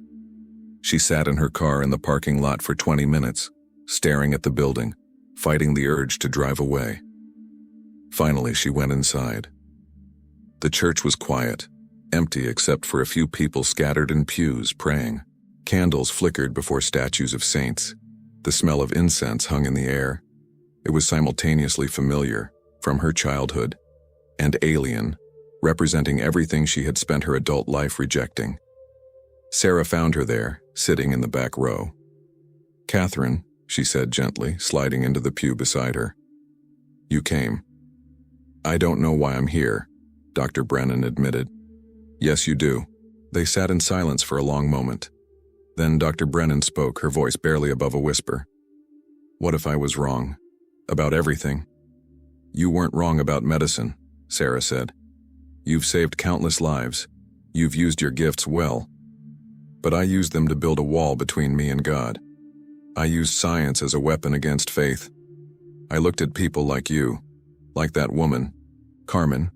She sat in her car in the parking lot for 20 minutes, staring at the building, fighting the urge to drive away. Finally, she went inside. The church was quiet, empty except for a few people scattered in pews praying. Candles flickered before statues of saints. The smell of incense hung in the air. It was simultaneously familiar, from her childhood, and alien, representing everything she had spent her adult life rejecting. Sarah found her there, sitting in the back row. "Catherine," she said gently, sliding into the pew beside her. "You came." "I don't know why I'm here," Dr. Brennan admitted. "Yes, you do." They sat in silence for a long moment. Then Dr. Brennan spoke, her voice barely above a whisper. "What if I was wrong? About everything?" "You weren't wrong about medicine," Sarah said. "You've saved countless lives. You've used your gifts well. But I used them to build a wall between me and God. I used science as a weapon against faith. I looked at people like you, like that woman, Carmen,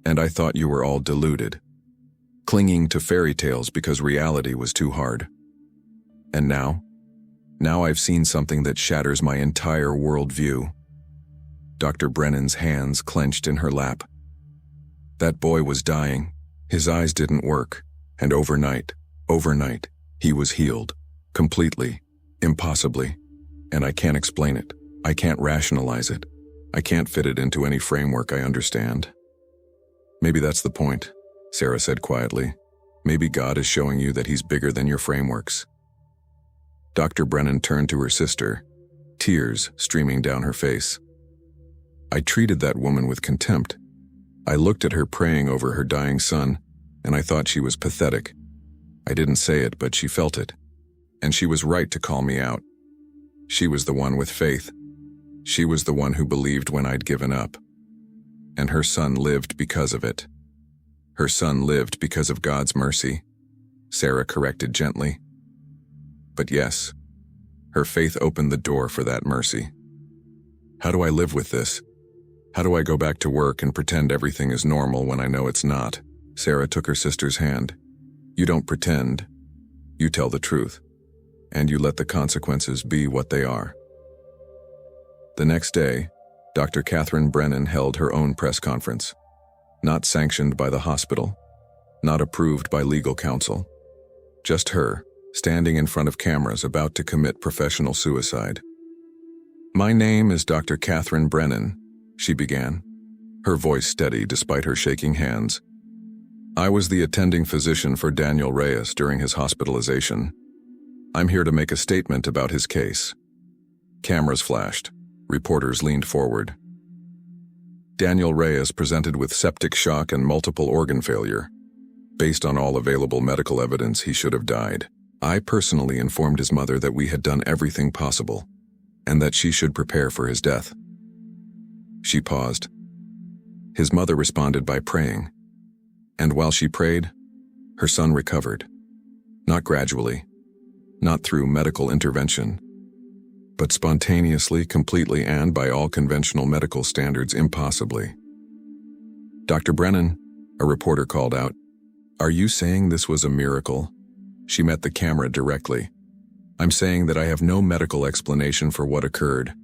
and I thought you were all deluded, clinging to fairy tales because reality was too hard. And now I've seen something that shatters my entire worldview." Dr. Brennan's hands clenched in her lap. That boy was dying. His eyes didn't work, and overnight, he was healed. Completely, impossibly. And I can't explain it. I can't rationalize it. I can't fit it into any framework I understand. "Maybe that's the point," Sarah said quietly. "Maybe God is showing you that he's bigger than your frameworks." Dr. Brennan turned to her sister, tears streaming down her face. "I treated that woman with contempt. I looked at her praying over her dying son, and I thought she was pathetic. I didn't say it, but she felt it. And she was right to call me out. She was the one with faith. She was the one who believed when I'd given up. And her son lived because of it. Her son lived because of God's mercy," Sarah corrected gently. "But yes, her faith opened the door for that mercy. How do I live with this? How do I go back to work and pretend everything is normal when I know it's not?" Sarah took her sister's hand. "You don't pretend. You tell the truth. And you let the consequences be what they are." The next day, Dr. Catherine Brennan held her own press conference. Not sanctioned by the hospital, not approved by legal counsel. Just her, standing in front of cameras about to commit professional suicide. "My name is Dr. Catherine Brennan," she began, her voice steady despite her shaking hands. "I was the attending physician for Daniel Reyes during his hospitalization. I'm here to make a statement about his case." Cameras flashed. Reporters leaned forward. Daniel Reyes presented with septic shock and multiple organ failure. Based on all available medical evidence, he should have died. I personally informed his mother that we had done everything possible, and that she should prepare for his death. She paused. His mother responded by praying. And while she prayed, her son recovered. Not gradually, not through medical intervention, but spontaneously, completely, and by all conventional medical standards, impossibly. "Dr. Brennan," a reporter called out, "are you saying this was a miracle?" She met the camera directly. "I'm saying that I have no medical explanation for what occurred.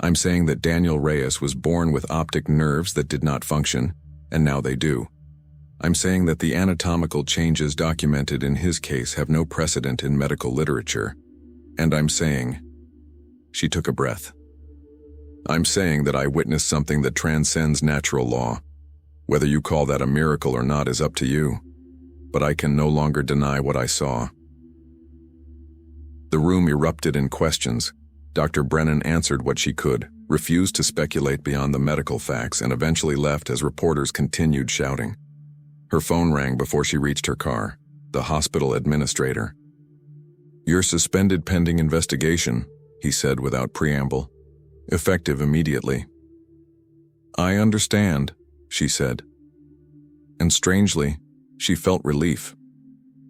I'm saying that Daniel Reyes was born with optic nerves that did not function, and now they do. I'm saying that the anatomical changes documented in his case have no precedent in medical literature. And I'm saying..." She took a breath. "I'm saying that I witnessed something that transcends natural law. Whether you call that a miracle or not is up to you. But I can no longer deny what I saw." The room erupted in questions. Dr. Brennan answered what she could, refused to speculate beyond the medical facts, and eventually left as reporters continued shouting. Her phone rang before she reached her car. The hospital administrator. "You're suspended pending investigation," he said without preamble. "Effective immediately." "I understand," she said. And strangely, she felt relief.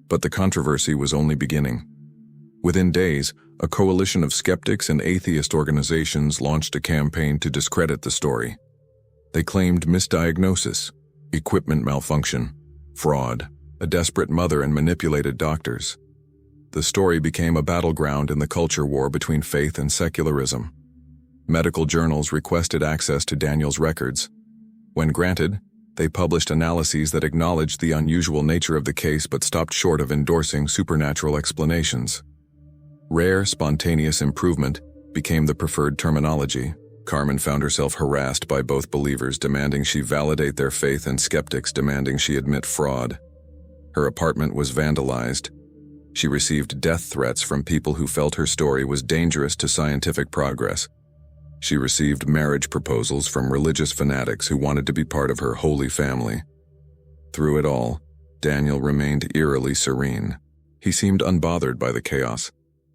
But the controversy was only beginning. Within days, a coalition of skeptics and atheist organizations launched a campaign to discredit the story. They claimed misdiagnosis, equipment malfunction, fraud, a desperate mother, and manipulated doctors. the story became a battleground in the culture war between faith and secularism. Medical journals requested access to Daniel's records. When granted, they published analyses that acknowledged the unusual nature of the case but stopped short of endorsing supernatural explanations. Rare, spontaneous improvement became the preferred terminology. Carmen found herself harassed by both believers demanding she validate their faith and skeptics demanding she admit fraud. Her apartment was vandalized. She received death threats from people who felt her story was dangerous to scientific progress. She received marriage proposals from religious fanatics who wanted to be part of her holy family. Through it all, Daniel remained eerily serene. He seemed unbothered by the chaos,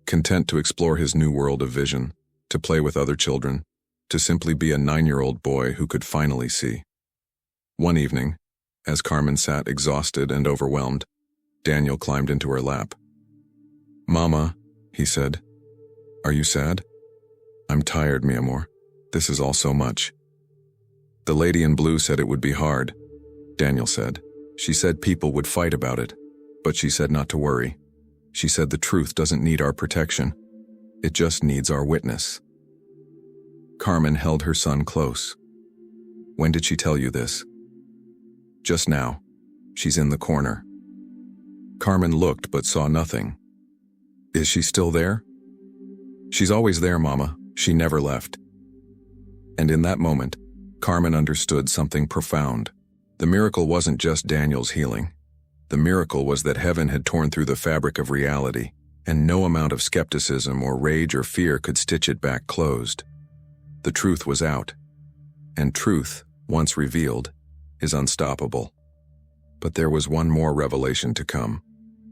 content to explore his new world of vision, to play with other children, to simply be a 9-year-old boy who could finally see. One evening, as Carmen sat exhausted and overwhelmed, Daniel climbed into her lap. "Mama," he said, "are you sad?" "I'm tired, mi amor. This is all so much." "The lady in blue said it would be hard," Daniel said. "She said people would fight about it, but she said not to worry. She said the truth doesn't need our protection. It just needs our witness." Carmen held her son close. "When did she tell you this?" "Just now. She's in the corner." Carmen looked but saw nothing. "Is she still there?" "She's always there, Mama. She never left." And in that moment, Carmen understood something profound. The miracle wasn't just Daniel's healing. The miracle was that heaven had torn through the fabric of reality, and no amount of skepticism or rage or fear could stitch it back closed. The truth was out, and truth, once revealed, is unstoppable. But there was one more revelation to come,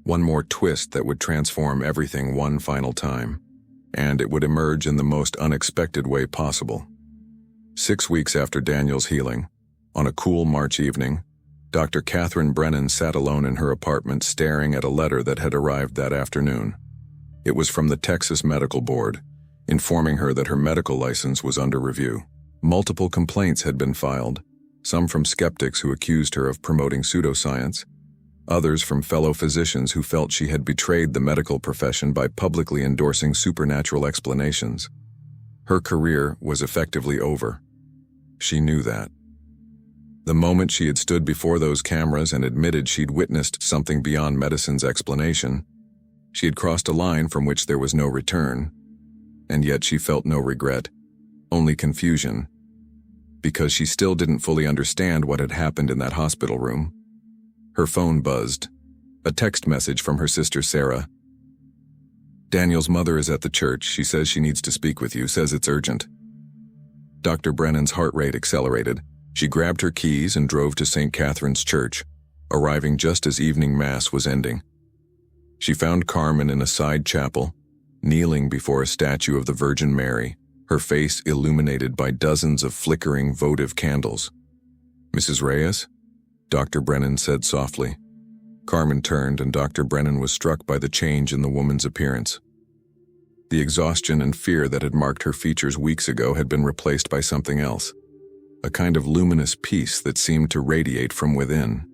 one more twist that would transform everything one final time, and it would emerge in the most unexpected way possible. 6 weeks after Daniel's healing, on a cool March evening, Dr. Catherine Brennan sat alone in her apartment staring at a letter that had arrived that afternoon. It was from the Texas Medical Board, informing her that her medical license was under review. Multiple complaints had been filed, some from skeptics who accused her of promoting pseudoscience, others from fellow physicians who felt she had betrayed the medical profession by publicly endorsing supernatural explanations. Her career was effectively over. She knew that. The moment she had stood before those cameras and admitted she'd witnessed something beyond medicine's explanation, she had crossed a line from which there was no return, and yet she felt no regret, only confusion, because she still didn't fully understand what had happened in that hospital room. Her phone buzzed, a text message from her sister Sarah. "Daniel's mother is at the church. She says she needs to speak with you, says it's urgent." Dr. Brennan's heart rate accelerated. She grabbed her keys and drove to St. Catherine's Church, arriving just as evening mass was ending. She found Carmen in a side chapel, kneeling before a statue of the Virgin Mary, her face illuminated by dozens of flickering votive candles. "Mrs. Reyes?" Dr. Brennan said softly. Carmen turned, and Dr. Brennan was struck by the change in the woman's appearance. The exhaustion and fear that had marked her features weeks ago had been replaced by something else, a kind of luminous peace that seemed to radiate from within.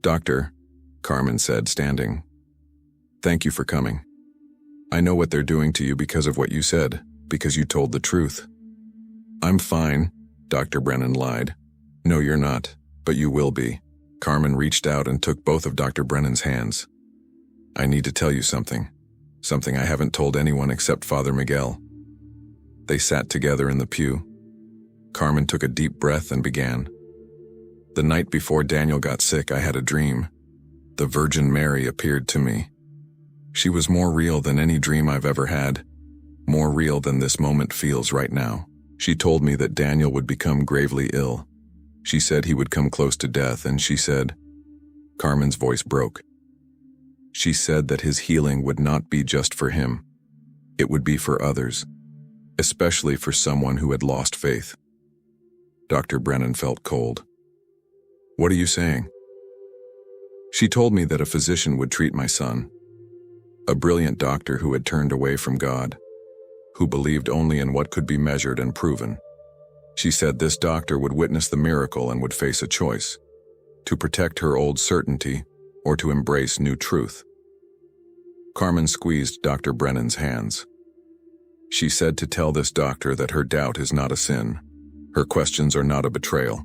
"Doctor," Carmen said, standing, "thank you for coming. I know what they're doing to you because of what you said, because you told the truth." "I'm fine," Dr. Brennan lied. "No, you're not, but you will be." Carmen reached out and took both of Dr. Brennan's hands. "I need to tell you something I haven't told anyone except Father Miguel." They sat together in the pew. Carmen took a deep breath and began. "The night before Daniel got sick, I had a dream. The Virgin Mary appeared to me. She was more real than any dream I've ever had, more real than this moment feels right now. She told me that Daniel would become gravely ill. She said he would come close to death, and she said..." Carmen's voice broke. "She said that his healing would not be just for him. It would be for others, especially for someone who had lost faith." Dr. Brennan felt cold. "What are you saying?" "She told me that a physician would treat my son, a brilliant doctor who had turned away from God, who believed only in what could be measured and proven. She said this doctor would witness the miracle and would face a choice, to protect her old certainty or to embrace new truth. Carmen squeezed Dr. Brennan's hands. She said to tell this doctor that her doubt is not a sin. Her questions are not a betrayal.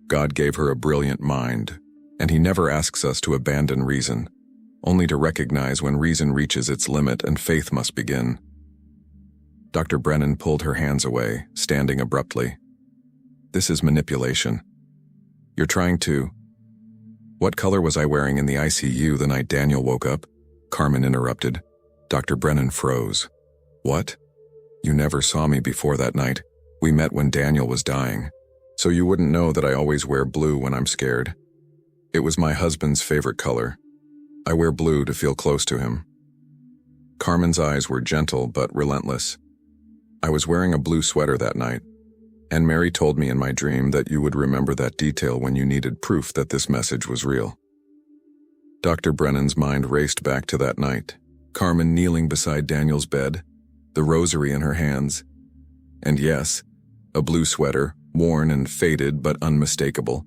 God gave her a brilliant mind, and He never asks us to abandon reason, only to recognize when reason reaches its limit and faith must begin. Dr. Brennan pulled her hands away, standing abruptly. This is manipulation. You're trying to... What color was I wearing in the ICU the night Daniel woke up? Carmen interrupted. Dr. Brennan froze. What? You never saw me before that night. We met when Daniel was dying. So you wouldn't know that I always wear blue when I'm scared. It was my husband's favorite color. I wear blue to feel close to him. Carmen's eyes were gentle but relentless. I was wearing a blue sweater that night, and Mary told me in my dream that you would remember that detail when you needed proof that this message was real. Dr. Brennan's mind raced back to that night, Carmen kneeling beside Daniel's bed, the rosary in her hands, and yes, a blue sweater, worn and faded but unmistakable.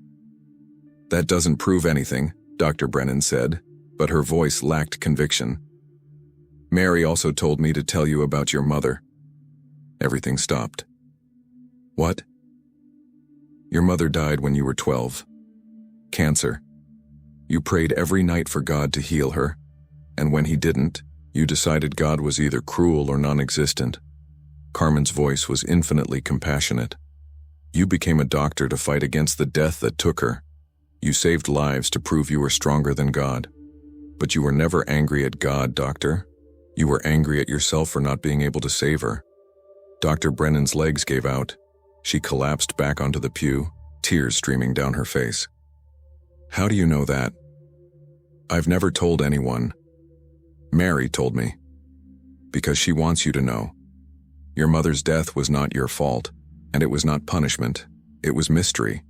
That doesn't prove anything, Dr. Brennan said, but her voice lacked conviction. Mary also told me to tell you about your mother. Everything stopped. What? Your mother died when you were 12. Cancer. You prayed every night for God to heal her, and when He didn't, you decided God was either cruel or non-existent. Carmen's voice was infinitely compassionate. You became a doctor to fight against the death that took her. You saved lives to prove you were stronger than God. But you were never angry at God, Doctor. You were angry at yourself for not being able to save her. Dr. Brennan's legs gave out. She collapsed back onto the pew, tears streaming down her face. How do you know that? I've never told anyone. Mary told me. Because she wants you to know. Your mother's death was not your fault, and it was not punishment. It was mystery.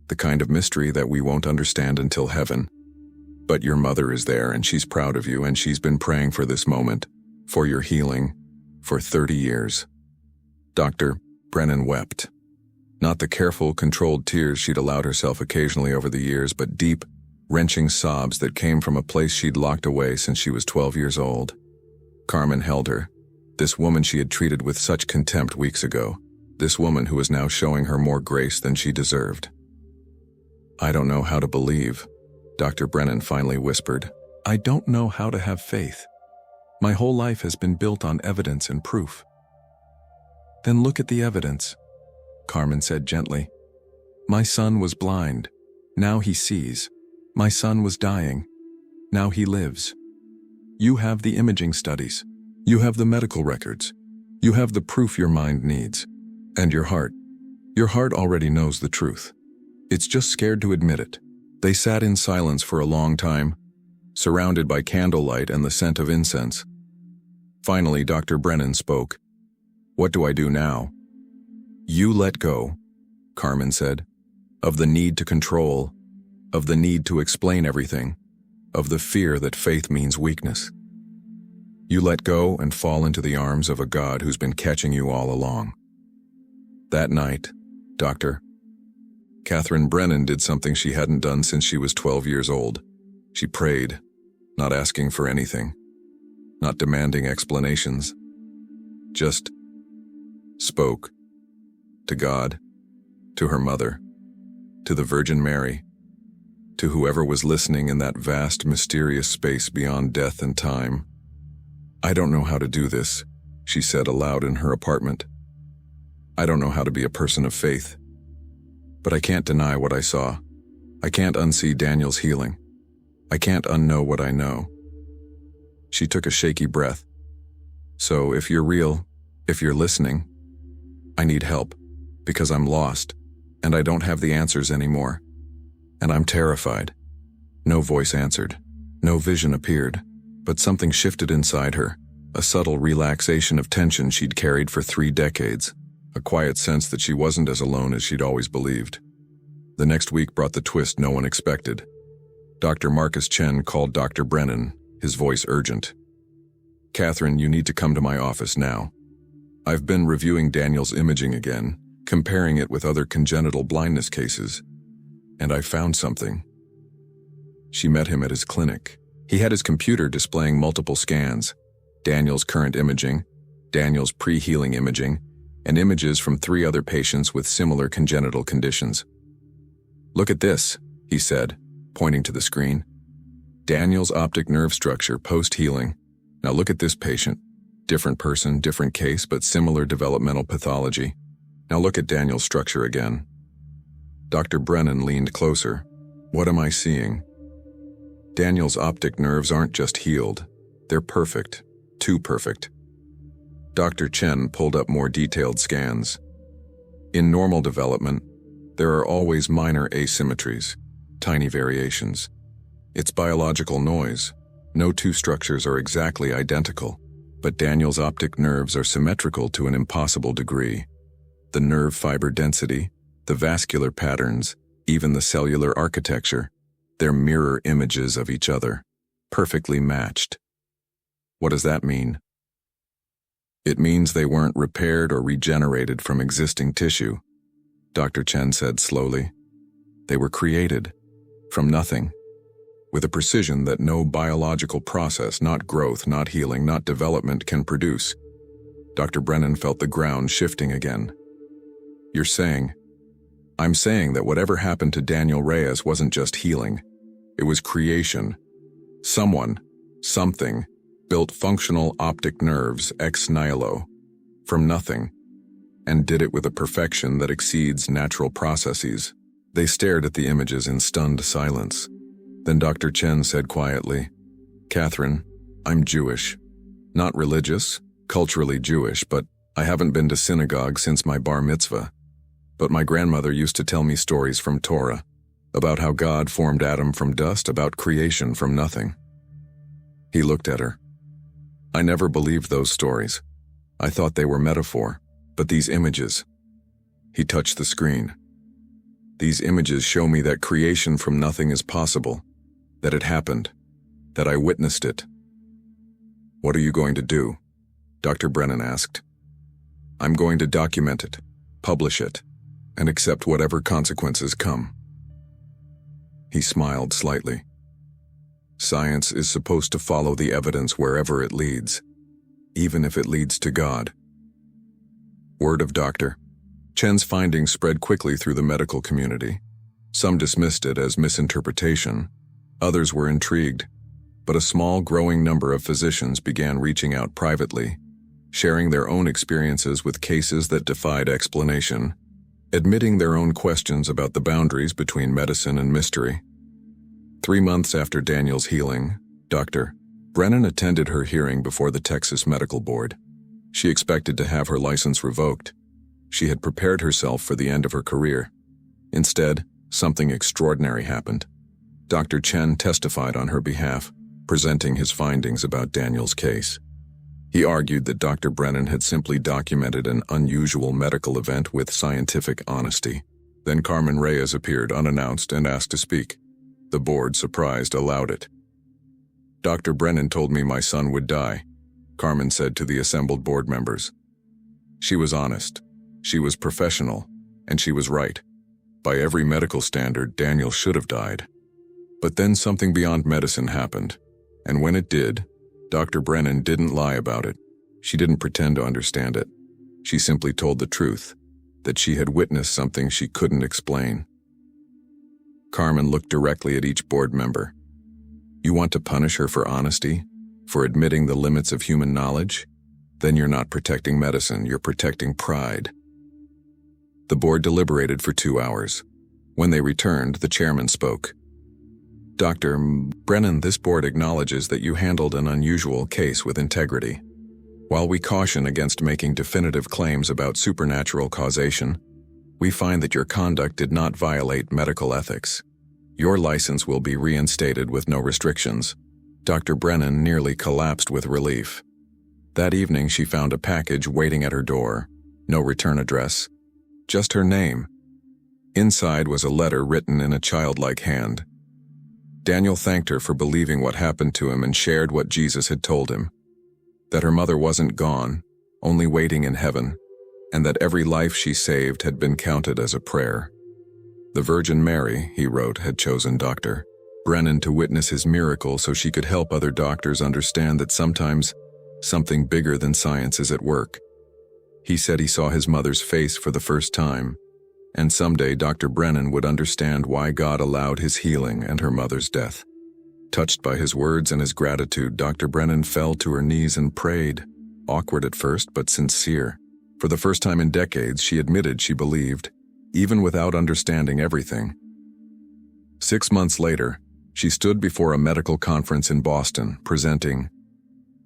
The kind of mystery that we won't understand until heaven. But your mother is there, and she's proud of you, and she's been praying for this moment, for your healing, for 30 years. Dr. Brennan wept. Not the careful, controlled tears she'd allowed herself occasionally over the years, but deep, wrenching sobs that came from a place she'd locked away since she was 12 years old. Carmen held her. This woman she had treated with such contempt weeks ago. This woman who was now showing her more grace than she deserved. I don't know how to believe, Dr. Brennan finally whispered. I don't know how to have faith. My whole life has been built on evidence and proof. Then look at the evidence, Carmen said gently. My son was blind. Now he sees. My son was dying. Now he lives. You have the imaging studies. You have the medical records. You have the proof your mind needs. And your heart. Your heart already knows the truth. It's just scared to admit it. They sat in silence for a long time, surrounded by candlelight and the scent of incense. Finally, Dr. Brennan spoke. What do I do now? You let go, Carmen said, of the need to control, of the need to explain everything, of the fear that faith means weakness. You let go and fall into the arms of a God who's been catching you all along. That night, Doctor, Catherine Brennan did something she hadn't done since she was 12 years old. She prayed, not asking for anything, not demanding explanations, just spoke to God, to her mother, to the Virgin Mary, to whoever was listening in that vast, mysterious space beyond death and time. I don't know how to do this, she said aloud in her apartment. I don't know how to be a person of faith. But I can't deny what I saw. I can't unsee Daniel's healing. I can't unknow what I know. She took a shaky breath. So if you're real, if you're listening, I need help, because I'm lost, and I don't have the answers anymore. And I'm terrified. No voice answered. No vision appeared, but something shifted inside her, a subtle relaxation of tension she'd carried for 3 decades, a quiet sense that she wasn't as alone as she'd always believed. The next week brought the twist no one expected. Dr. Marcus Chen called Dr. Brennan, his voice urgent. Catherine, you need to come to my office now. I've been reviewing Daniel's imaging again, comparing it with other congenital blindness cases, and I found something. She met him at his clinic, He had his computer displaying multiple scans: Daniel's current imaging, Daniel's pre-healing imaging, and images from 3 other patients with similar congenital conditions. "Look at this," he said, pointing to the screen. "Daniel's optic nerve structure post-healing. Now look at this patient. Different person, different case, but similar developmental pathology. Now look at Daniel's structure again." Dr. Brennan leaned closer. "What am I seeing?" "Daniel's optic nerves aren't just healed. They're perfect. Too perfect." Dr. Chen pulled up more detailed scans. "In normal development, there are always minor asymmetries, tiny variations. It's biological noise. No 2 structures are exactly identical, but Daniel's optic nerves are symmetrical to an impossible degree. The nerve fiber density, the vascular patterns, even the cellular architecture, they're mirror images of each other, perfectly matched." "What does that mean?" "It means they weren't repaired or regenerated from existing tissue," Dr. Chen said slowly. "They were created from nothing, with a precision that no biological process, not growth, not healing, not development, can produce." Dr. Brennan felt the ground shifting again. "You're saying—" "I'm saying that whatever happened to Daniel Reyes wasn't just healing. It was creation. Someone, something, built functional optic nerves ex nihilo, from nothing, and did it with a perfection that exceeds natural processes." They stared at the images in stunned silence. Then Dr. Chen said quietly, "Catherine, I'm Jewish. Not religious, culturally Jewish, but I haven't been to synagogue since my bar mitzvah. But my grandmother used to tell me stories from Torah, about how God formed Adam from dust, about creation from nothing." He looked at her. "I never believed those stories. I thought they were metaphor, but these images—" He touched the screen. "These images show me that creation from nothing is possible, that it happened, that I witnessed it." "What are you going to do?" Dr. Brennan asked. "I'm going to document it, publish it, and accept whatever consequences come." He smiled slightly. "Science is supposed to follow the evidence wherever it leads, even if it leads to God." Word of Dr. Chen's findings spread quickly through the medical community. Some dismissed it as misinterpretation. Others were intrigued. But a small, growing number of physicians began reaching out privately, sharing their own experiences with cases that defied explanation, admitting their own questions about the boundaries between medicine and mystery. 3 months after Daniel's healing, Dr. Brennan attended her hearing before the Texas Medical Board. She expected to have her license revoked. She had prepared herself for the end of her career. Instead, something extraordinary happened. Dr. Chen testified on her behalf, presenting his findings about Daniel's case. He argued that Dr. Brennan had simply documented an unusual medical event with scientific honesty. Then Carmen Reyes appeared unannounced and asked to speak. The board, surprised, allowed it. "Dr. Brennan told me my son would die," Carmen said to the assembled board members. She was honest, she was professional, and she was right. By every medical standard, Daniel should have died. But then something beyond medicine happened, and when it did, Dr. Brennan didn't lie about it. She didn't pretend to understand it. She simply told the truth, that she had witnessed something she couldn't explain. Carmen looked directly at each board member. "You want to punish her for honesty? For admitting the limits of human knowledge? Then you're not protecting medicine, you're protecting pride." The board deliberated for 2 hours. When they returned, the chairman spoke. "Dr. Brennan, this board acknowledges that you handled an unusual case with integrity. While we caution against making definitive claims about supernatural causation, we find that your conduct did not violate medical ethics. Your license will be reinstated with no restrictions." Dr. Brennan nearly collapsed with relief. That evening she found a package waiting at her door. No return address, just her name. Inside was a letter written in a childlike hand. Daniel thanked her for believing what happened to him and shared what Jesus had told him. That her mother wasn't gone, only waiting in heaven, and that every life she saved had been counted as a prayer. The Virgin Mary, he wrote, had chosen Dr. Brennan to witness his miracle so she could help other doctors understand that sometimes something bigger than science is at work. He said he saw his mother's face for the first time, and someday Dr. Brennan would understand why God allowed his healing and her mother's death. Touched by his words and his gratitude, Dr. Brennan fell to her knees and prayed, awkward at first but sincere. For the first time in decades, she admitted she believed, even without understanding everything. 6 months later, she stood before a medical conference in Boston, presenting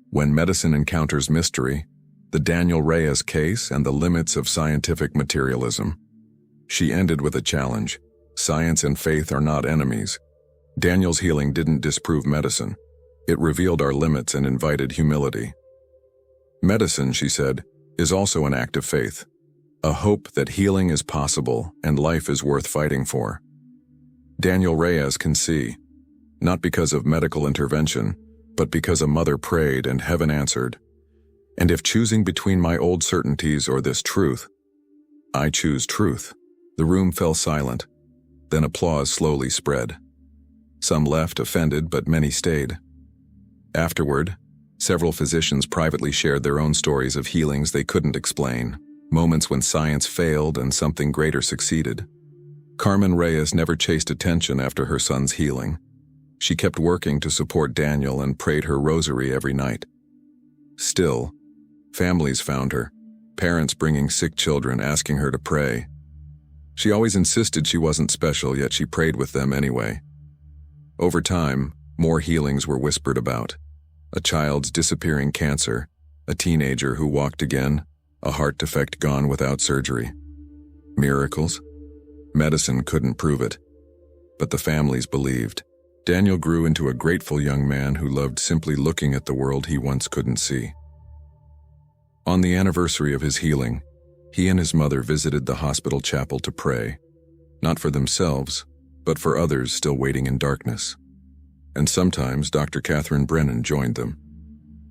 When Medicine Encounters Mystery, the Daniel Reyes Case and the Limits of Scientific Materialism. She ended with a challenge. Science and faith are not enemies. Daniel's healing didn't disprove medicine. It revealed our limits and invited humility. Medicine, she said, is also an act of faith, a hope that healing is possible and life is worth fighting for. Daniel Reyes can see, not because of medical intervention, but because a mother prayed and heaven answered. And if choosing between my old certainties or this truth, I choose truth. The room fell silent. Then applause slowly spread. Some left offended, but many stayed. Afterward, several physicians privately shared their own stories of healings they couldn't explain, moments when science failed and something greater succeeded. Carmen Reyes never chased attention after her son's healing. She kept working to support Daniel and prayed her rosary every night. Still, families found her, parents bringing sick children asking her to pray. She always insisted she wasn't special, yet she prayed with them anyway. Over time, more healings were whispered about. A child's disappearing cancer, a teenager who walked again, a heart defect gone without surgery. Miracles? Medicine couldn't prove it, but the families believed. Daniel grew into a grateful young man who loved simply looking at the world he once couldn't see. On the anniversary of his healing, he and his mother visited the hospital chapel to pray, not for themselves, but for others still waiting in darkness. And sometimes Dr. Catherine Brennan joined them.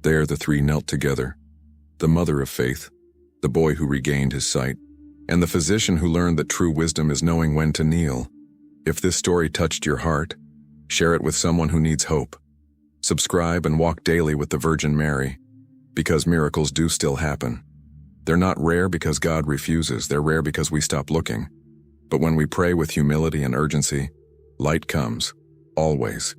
There the three knelt together, the mother of faith, the boy who regained his sight, and the physician who learned that true wisdom is knowing when to kneel. If this story touched your heart, share it with someone who needs hope. Subscribe and walk daily with the Virgin Mary, because miracles do still happen. They're not rare because God refuses, they're rare because we stop looking. But when we pray with humility and urgency, light comes, always.